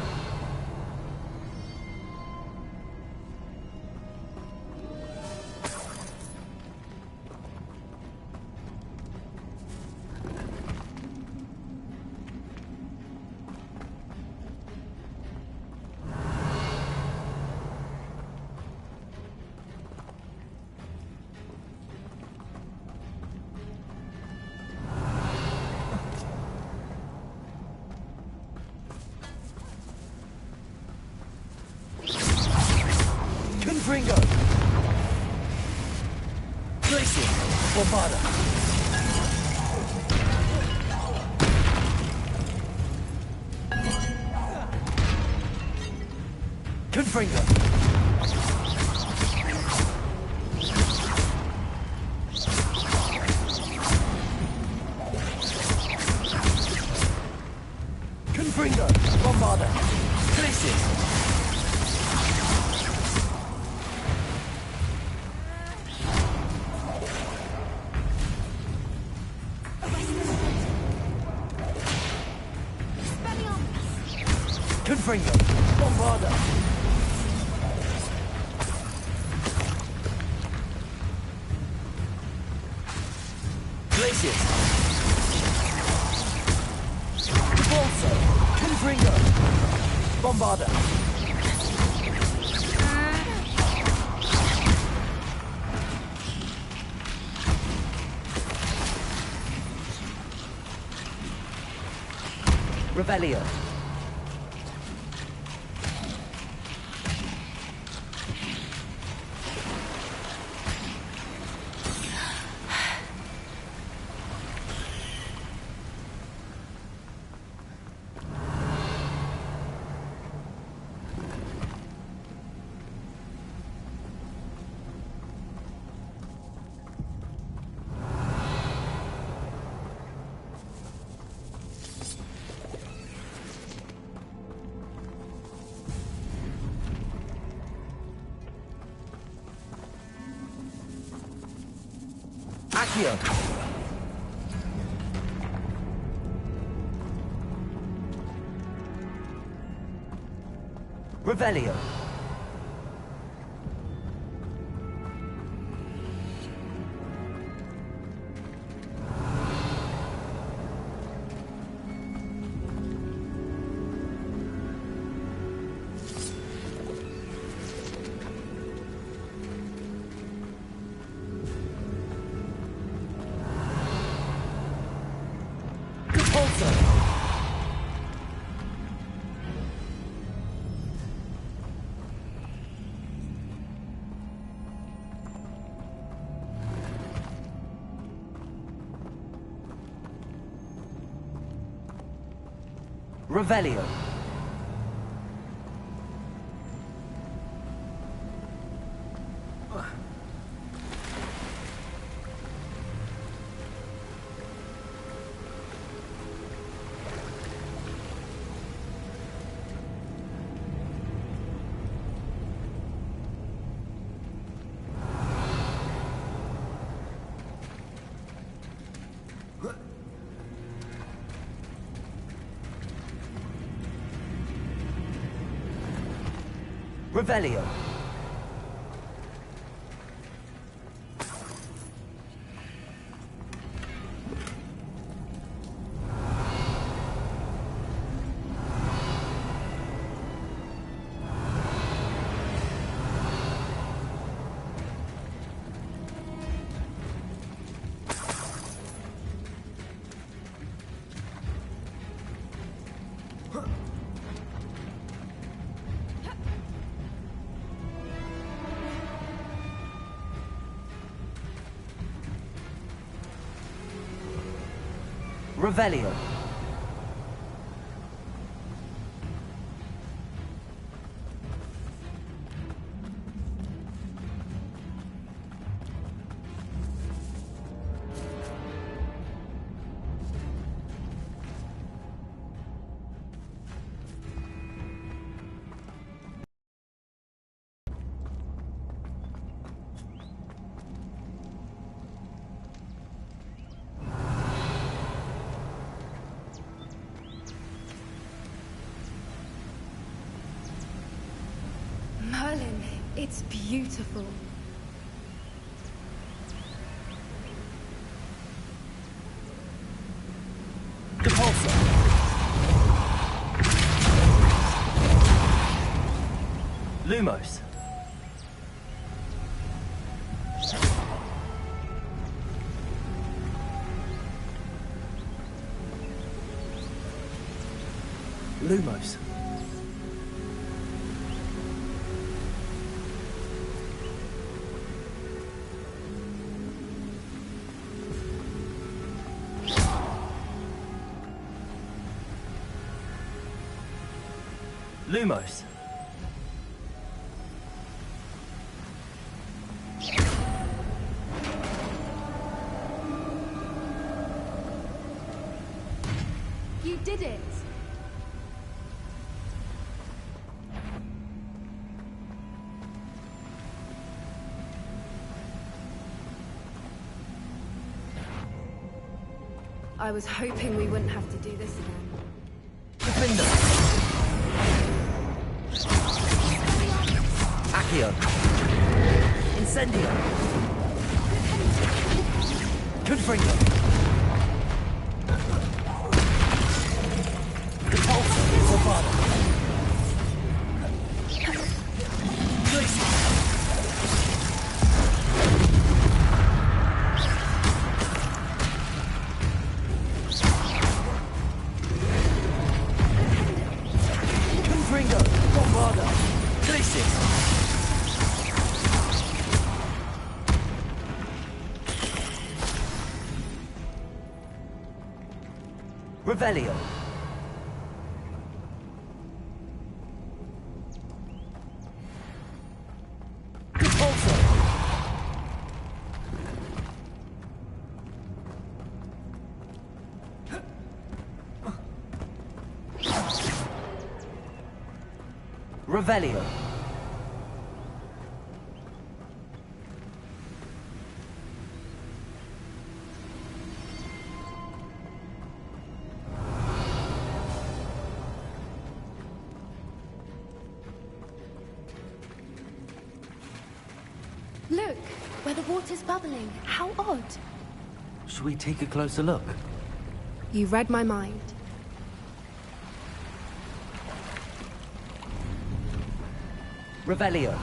Confringo! Glacier! Bombarda! Confringo! Confringo! Bombarda! Glacier! Confringo! Bombarda! Glaciers! Repulso! Confringo! Bombarda! Revelio! Accio! Revelio! Revelio! Revelio! Revelio! Merlin, it's beautiful. Repulsor! Lumos! Lumos! Lumos. You did it! I was hoping we wouldn't have to do this again. Defender! Accio! Incendio! Confringo! Repulsor! Salvado! Confringo! Bombarda! Glacius! Revelio. Repulsor. Revelio. Look, where the water's bubbling. How odd. Should we take a closer look? You read my mind. Revelio.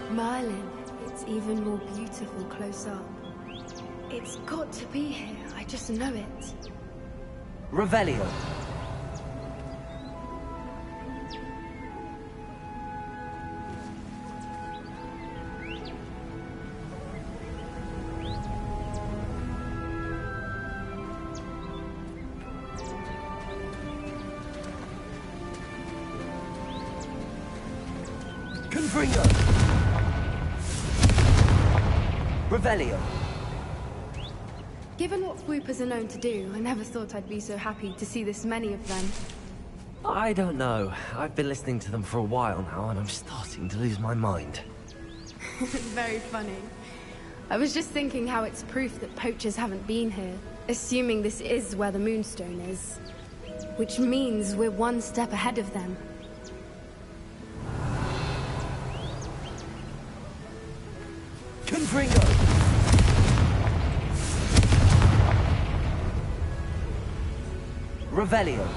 Merlin, it's even more beautiful close up. It's got to be here, I just know it. Revelio. Confringo. Revelio. Given what swoopers are known to do, I never thought I'd be so happy to see this many of them. I don't know. I've been listening to them for a while now, and I'm starting to lose my mind. Very funny. I was just thinking how it's proof that poachers haven't been here, assuming this is where the Moonstone is. Which means we're one step ahead of them. Confringo! Revelio.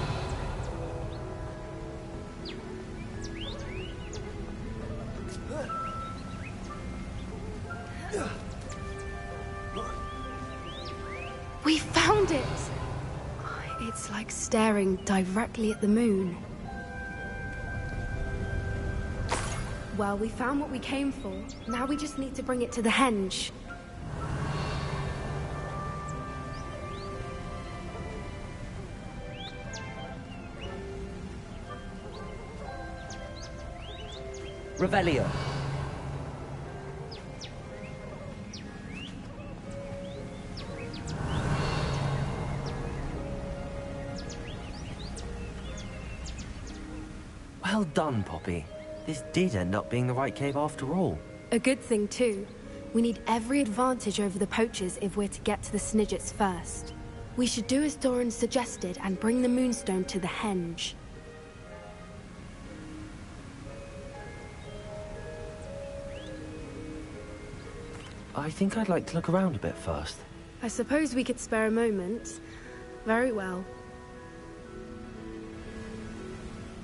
We found it! It's like staring directly at the moon. Well, we found what we came for. Now we just need to bring it to the henge. Revelio. Well done, Poppy. This did end up being the right cave after all. A good thing, too. We need every advantage over the poachers if we're to get to the Snidgets first. We should do as Doran suggested and bring the Moonstone to the henge. I think I'd like to look around a bit first. I suppose we could spare a moment. Very well.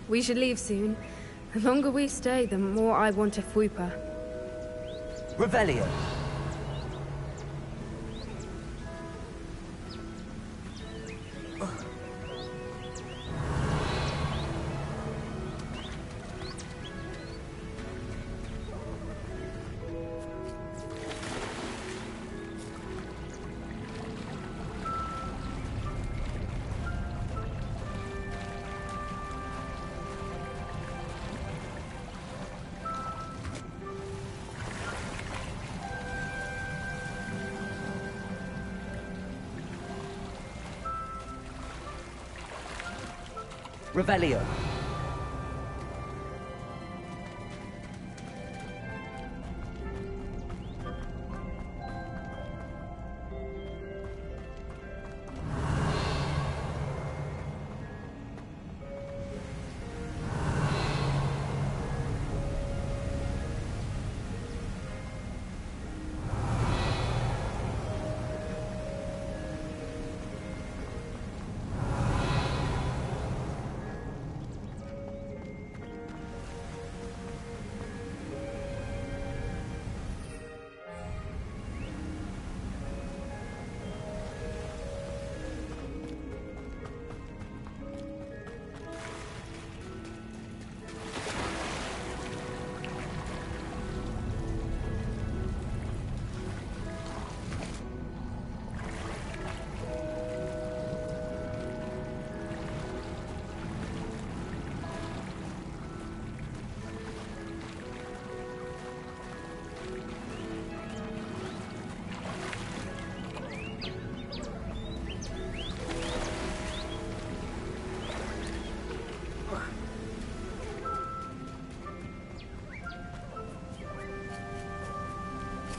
We should leave soon. The longer we stay, the more I want a Fwooper. Revelio. Revelio.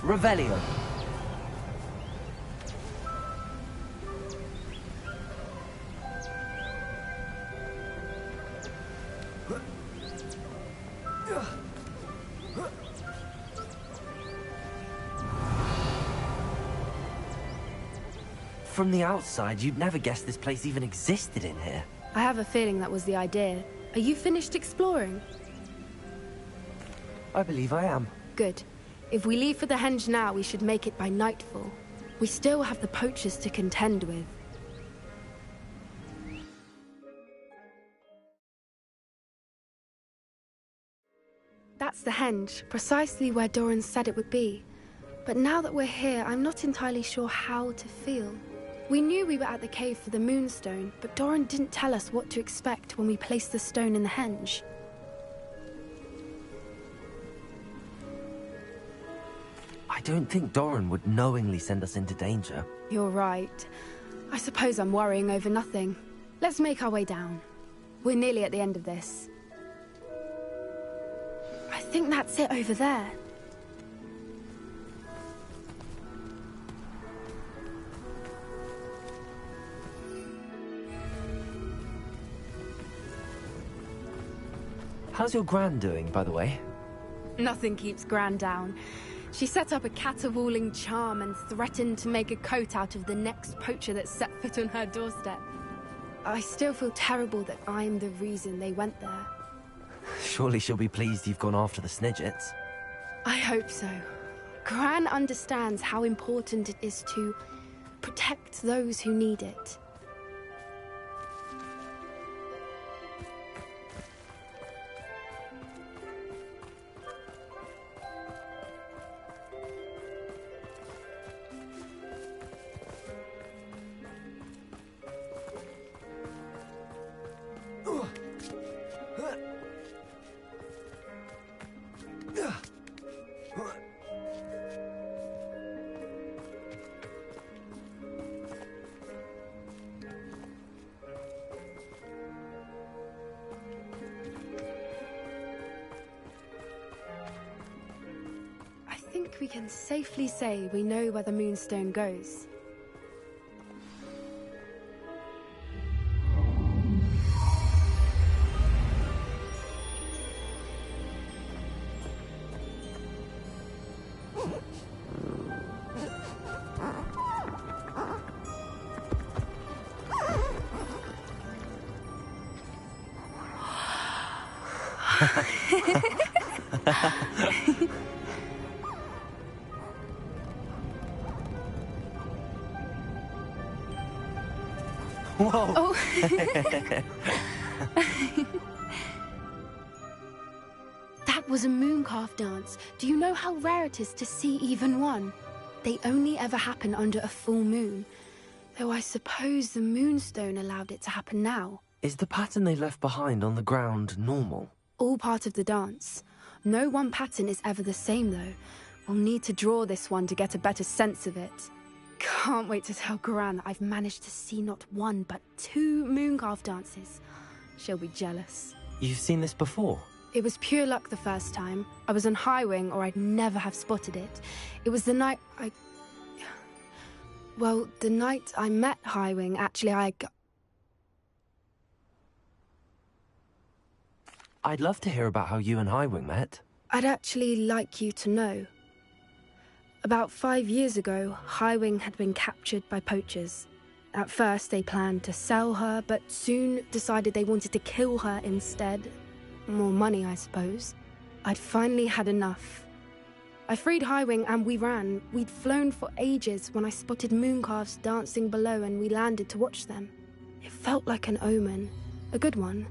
Revelio. From the outside, you'd never guess this place even existed in here. I have a feeling that was the idea. Are you finished exploring? I believe I am. Good. If we leave for the Henge now, we should make it by nightfall. We still have the poachers to contend with. That's the Henge, precisely where Doran said it would be. But now that we're here, I'm not entirely sure how to feel. We knew we were at the cave for the Moonstone, but Doran didn't tell us what to expect when we placed the stone in the Henge. I don't think Doran would knowingly send us into danger. You're right. I suppose I'm worrying over nothing. Let's make our way down. We're nearly at the end of this. I think that's it over there. How's your Gran doing, by the way? Nothing keeps Gran down. She set up a caterwauling charm and threatened to make a coat out of the next poacher that set foot on her doorstep. I still feel terrible that I'm the reason they went there. Surely she'll be pleased you've gone after the Snidgets. I hope so. Gran understands how important it is to protect those who need it. We can safely say we know where the Moonstone goes. Whoa! Oh. That was a mooncalf dance. Do you know how rare it is to see even one? They only ever happen under a full moon. Though I suppose the moonstone allowed it to happen now. Is the pattern they left behind on the ground normal? All part of the dance. No one pattern is ever the same, though. We'll need to draw this one to get a better sense of it. Can't wait to tell Gran that I've managed to see not one, but 2 mooncalf dances. She'll be jealous. You've seen this before? It was pure luck the first time. I was on Highwing, or I'd never have spotted it. It was the night Well, the night I met Highwing, actually, I'd love to hear about how you and Highwing met. I'd actually like you to know. About 5 years ago, Highwing had been captured by poachers. At first, they planned to sell her, but soon decided they wanted to kill her instead. More money, I suppose. I'd finally had enough. I freed Highwing and we ran. We'd flown for ages when I spotted mooncalves dancing below and we landed to watch them. It felt like an omen. A good one.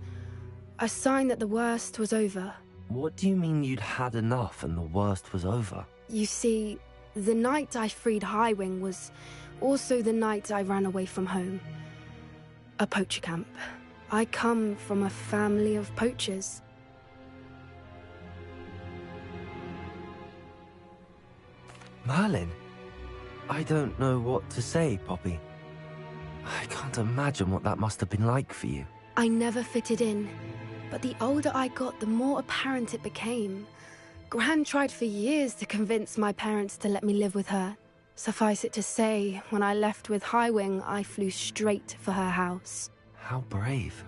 A sign that the worst was over. What do you mean you'd had enough and the worst was over? You see, the night I freed Highwing was also the night I ran away from home. A poacher camp. I come from a family of poachers. Merlin? I don't know what to say, Poppy. I can't imagine what that must have been like for you. I never fitted in, but the older I got, the more apparent it became. Gran tried for years to convince my parents to let me live with her. Suffice it to say, when I left with Highwing, I flew straight for her house. How brave.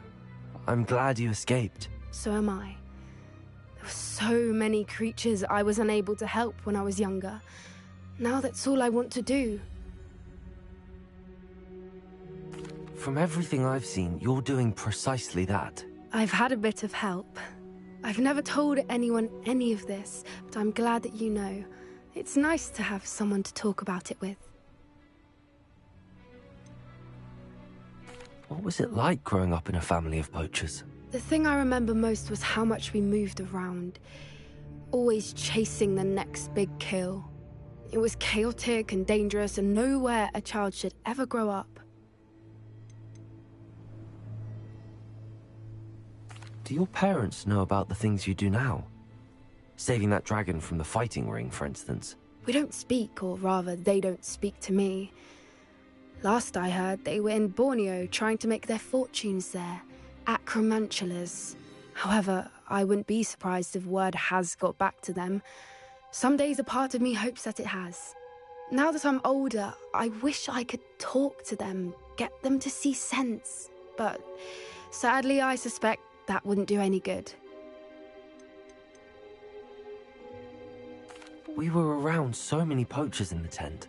I'm glad you escaped. So am I. There were so many creatures I was unable to help when I was younger. Now that's all I want to do. From everything I've seen, you're doing precisely that. I've had a bit of help. I've never told anyone any of this, but I'm glad that you know. It's nice to have someone to talk about it with. What was it like growing up in a family of poachers? The thing I remember most was how much we moved around. Always chasing the next big kill. It was chaotic and dangerous and nowhere a child should ever grow up. Do your parents know about the things you do now? Saving that dragon from the fighting ring, for instance. We don't speak, or rather, they don't speak to me. Last I heard, they were in Borneo trying to make their fortunes there. Acromantulas. However, I wouldn't be surprised if word has got back to them. Some days a part of me hopes that it has. Now that I'm older, I wish I could talk to them, get them to see sense. But sadly, I suspect that wouldn't do any good. We were around so many poachers in the tent.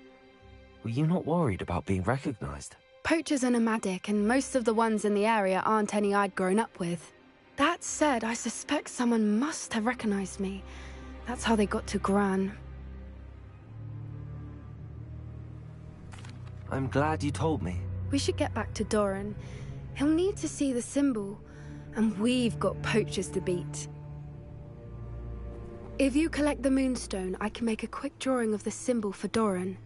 Were you not worried about being recognized? Poachers are nomadic, and most of the ones in the area aren't any I'd grown up with. That said, I suspect someone must have recognized me. That's how they got to Gran. I'm glad you told me. We should get back to Doran. He'll need to see the symbol, and we've got poachers to beat. If you collect the moonstone, I can make a quick drawing of the symbol for Doran.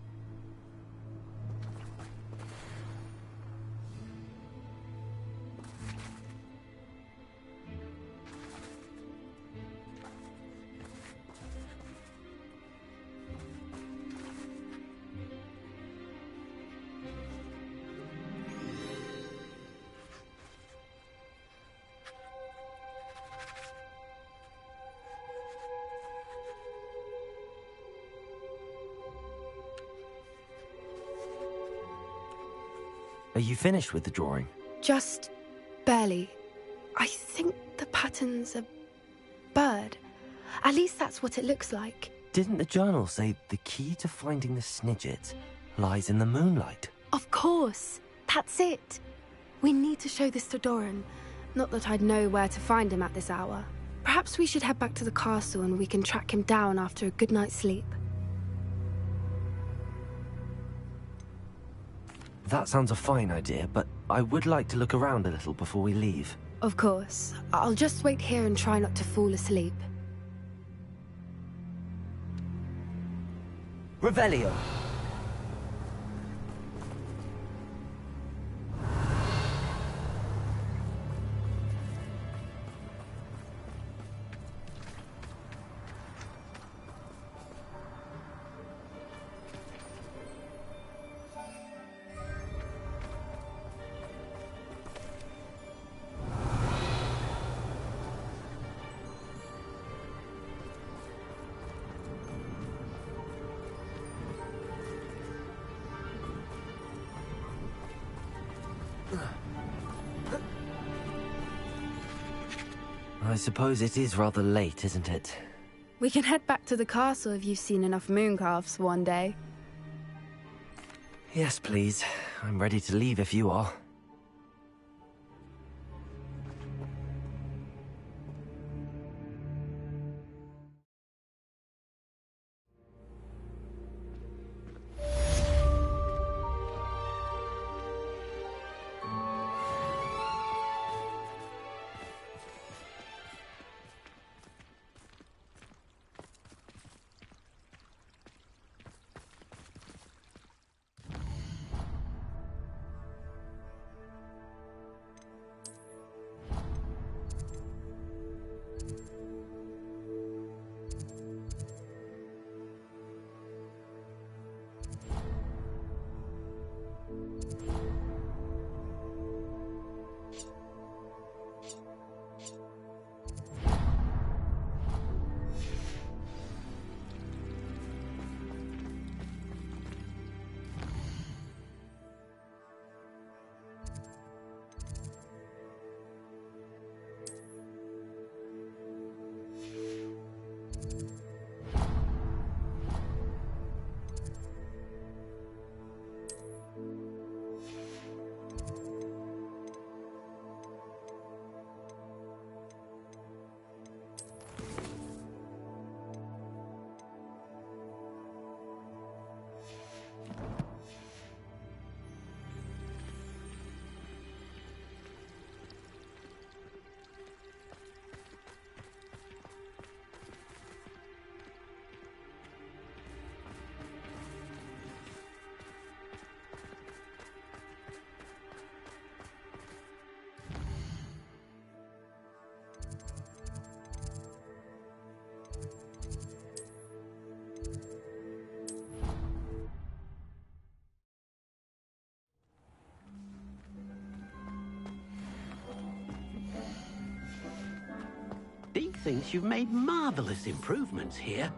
Are you finished with the drawing? Just barely. I think the pattern's a bird. At least that's what it looks like. Didn't the journal say the key to finding the Snidget lies in the moonlight? Of course. That's it. We need to show this to Doran. Not that I'd know where to find him at this hour. Perhaps we should head back to the castle and we can track him down after a good night's sleep. That sounds a fine idea, but I would like to look around a little before we leave. Of course. I'll just wait here and try not to fall asleep. Revelio. I suppose it is rather late, isn't it? We can head back to the castle if you've seen enough mooncalves one day. Yes, please. I'm ready to leave if you are. Deke thinks you've made marvelous improvements here.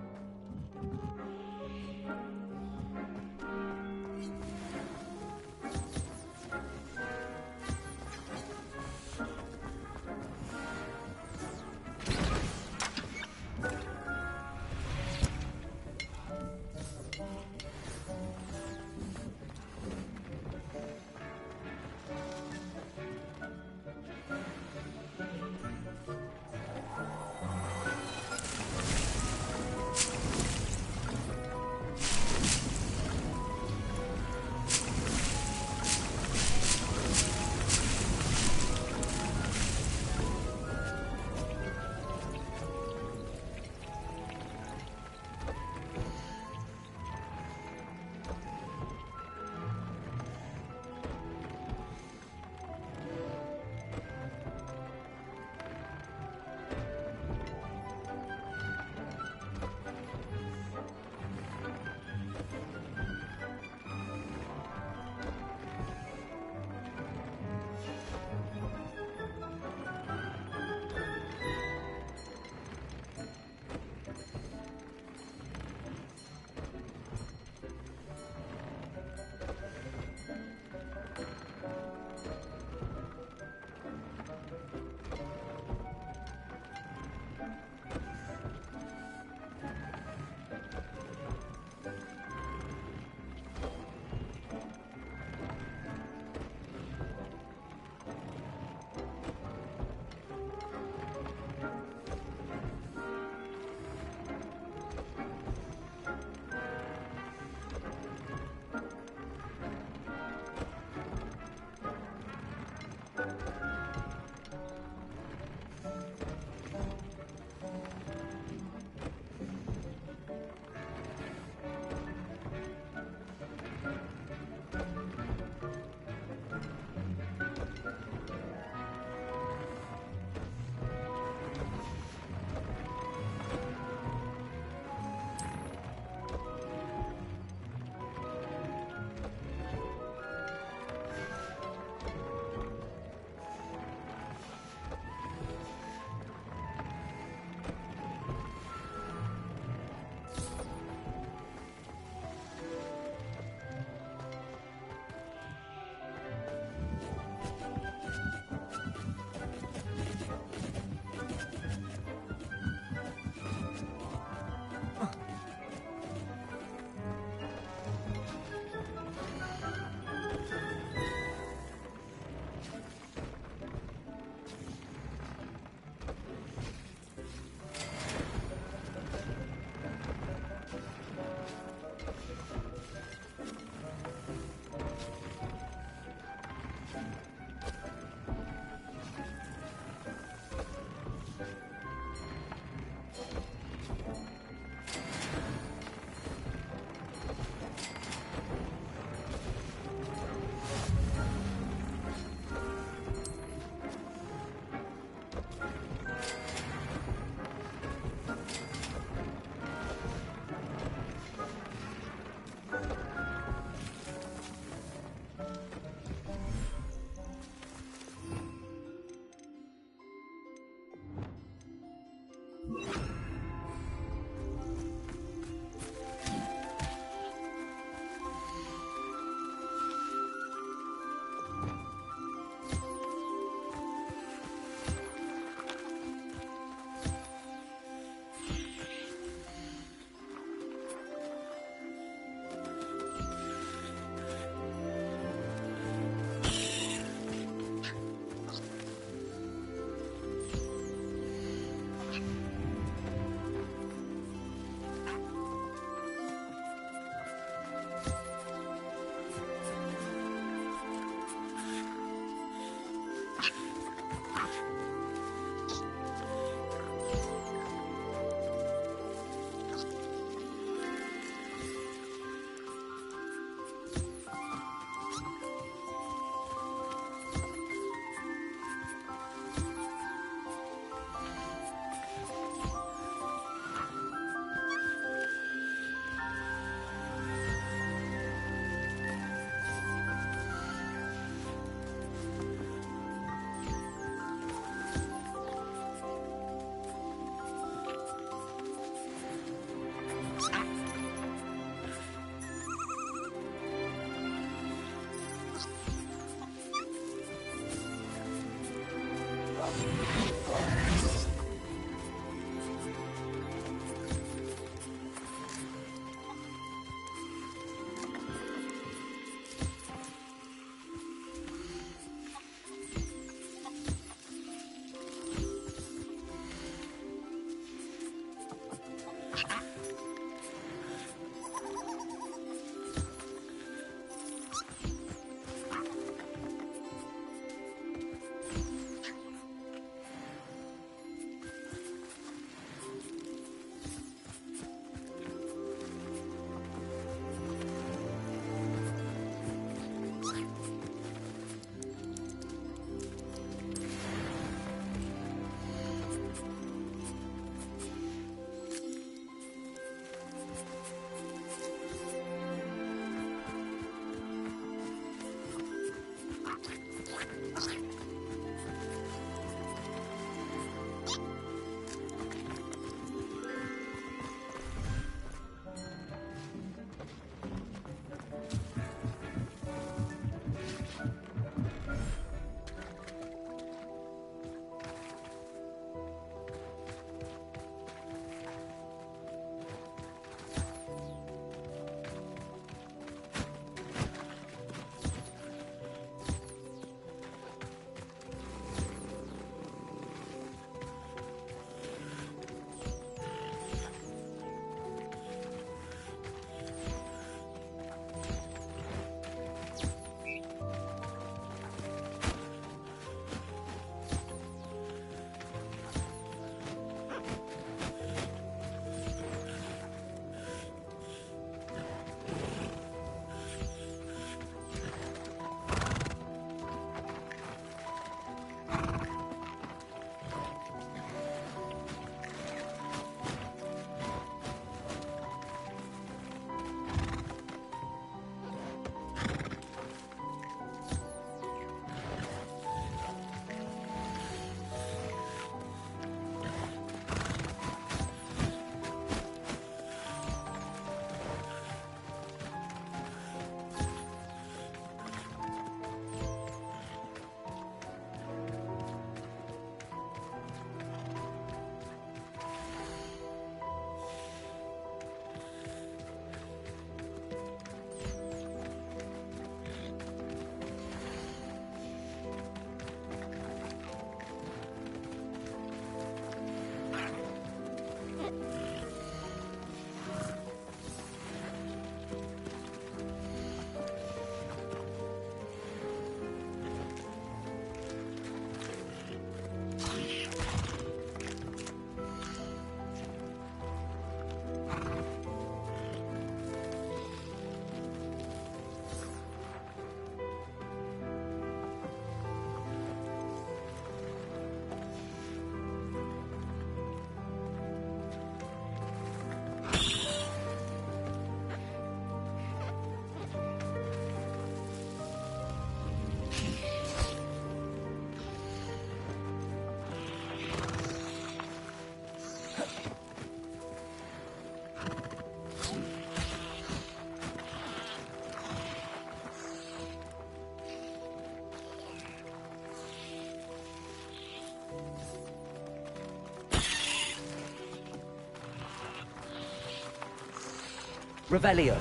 Revelio.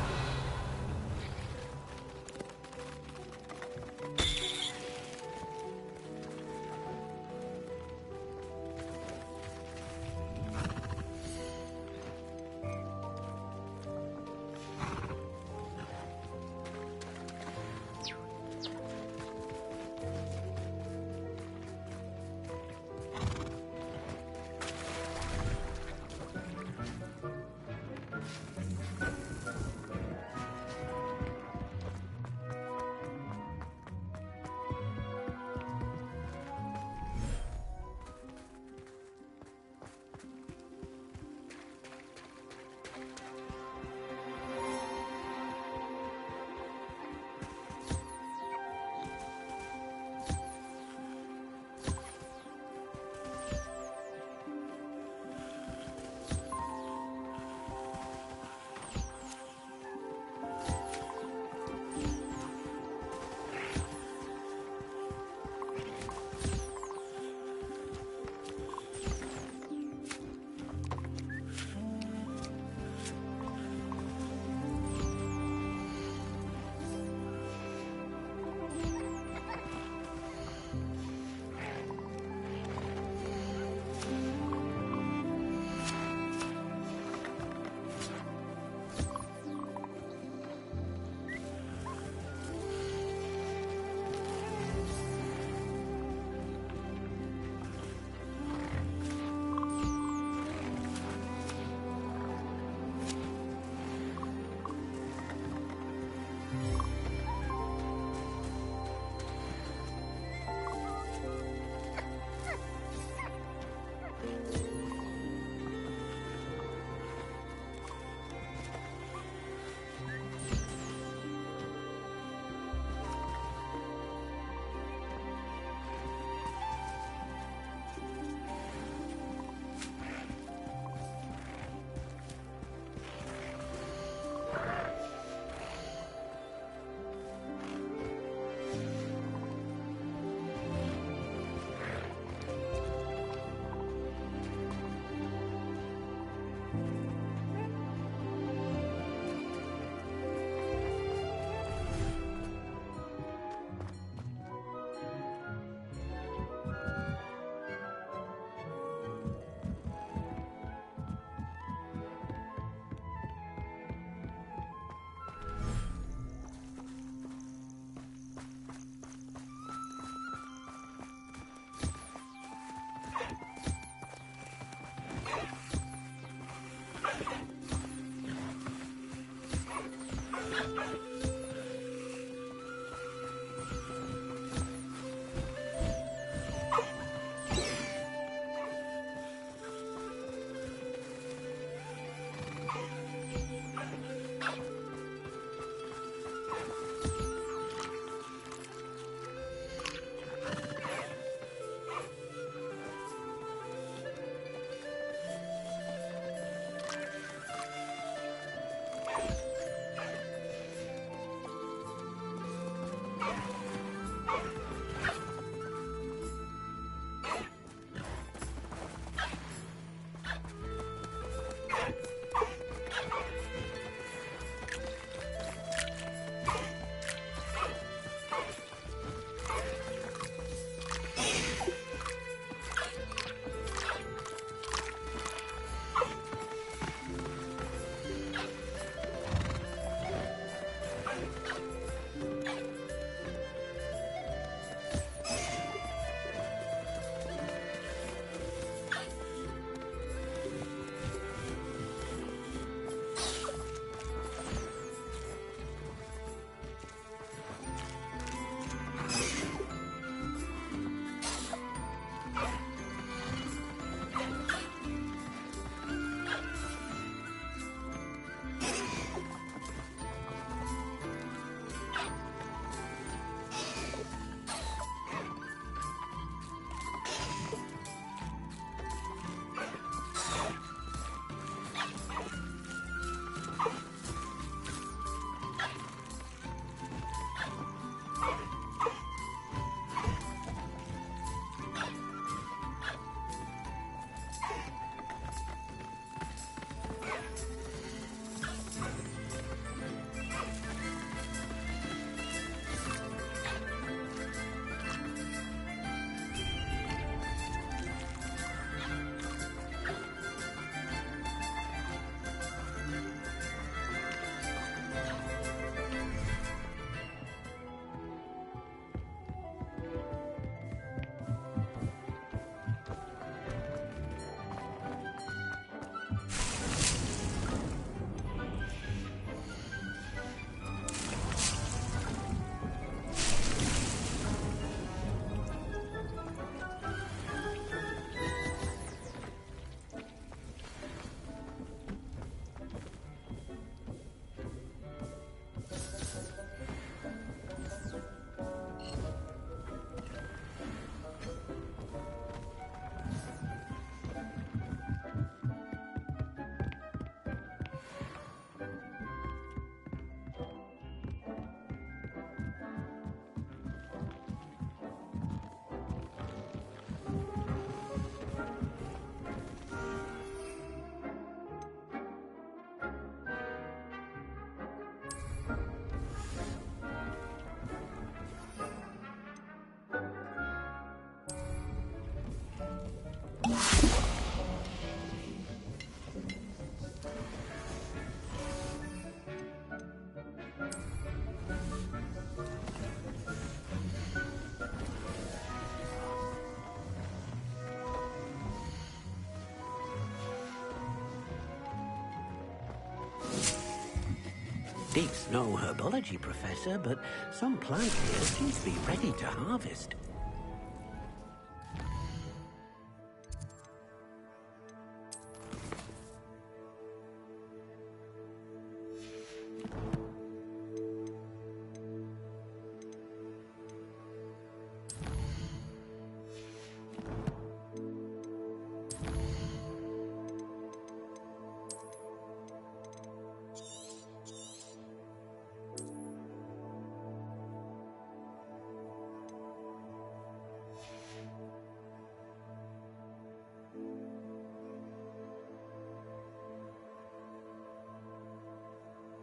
Deep's no herbology professor, but some plant here seems to be ready to harvest.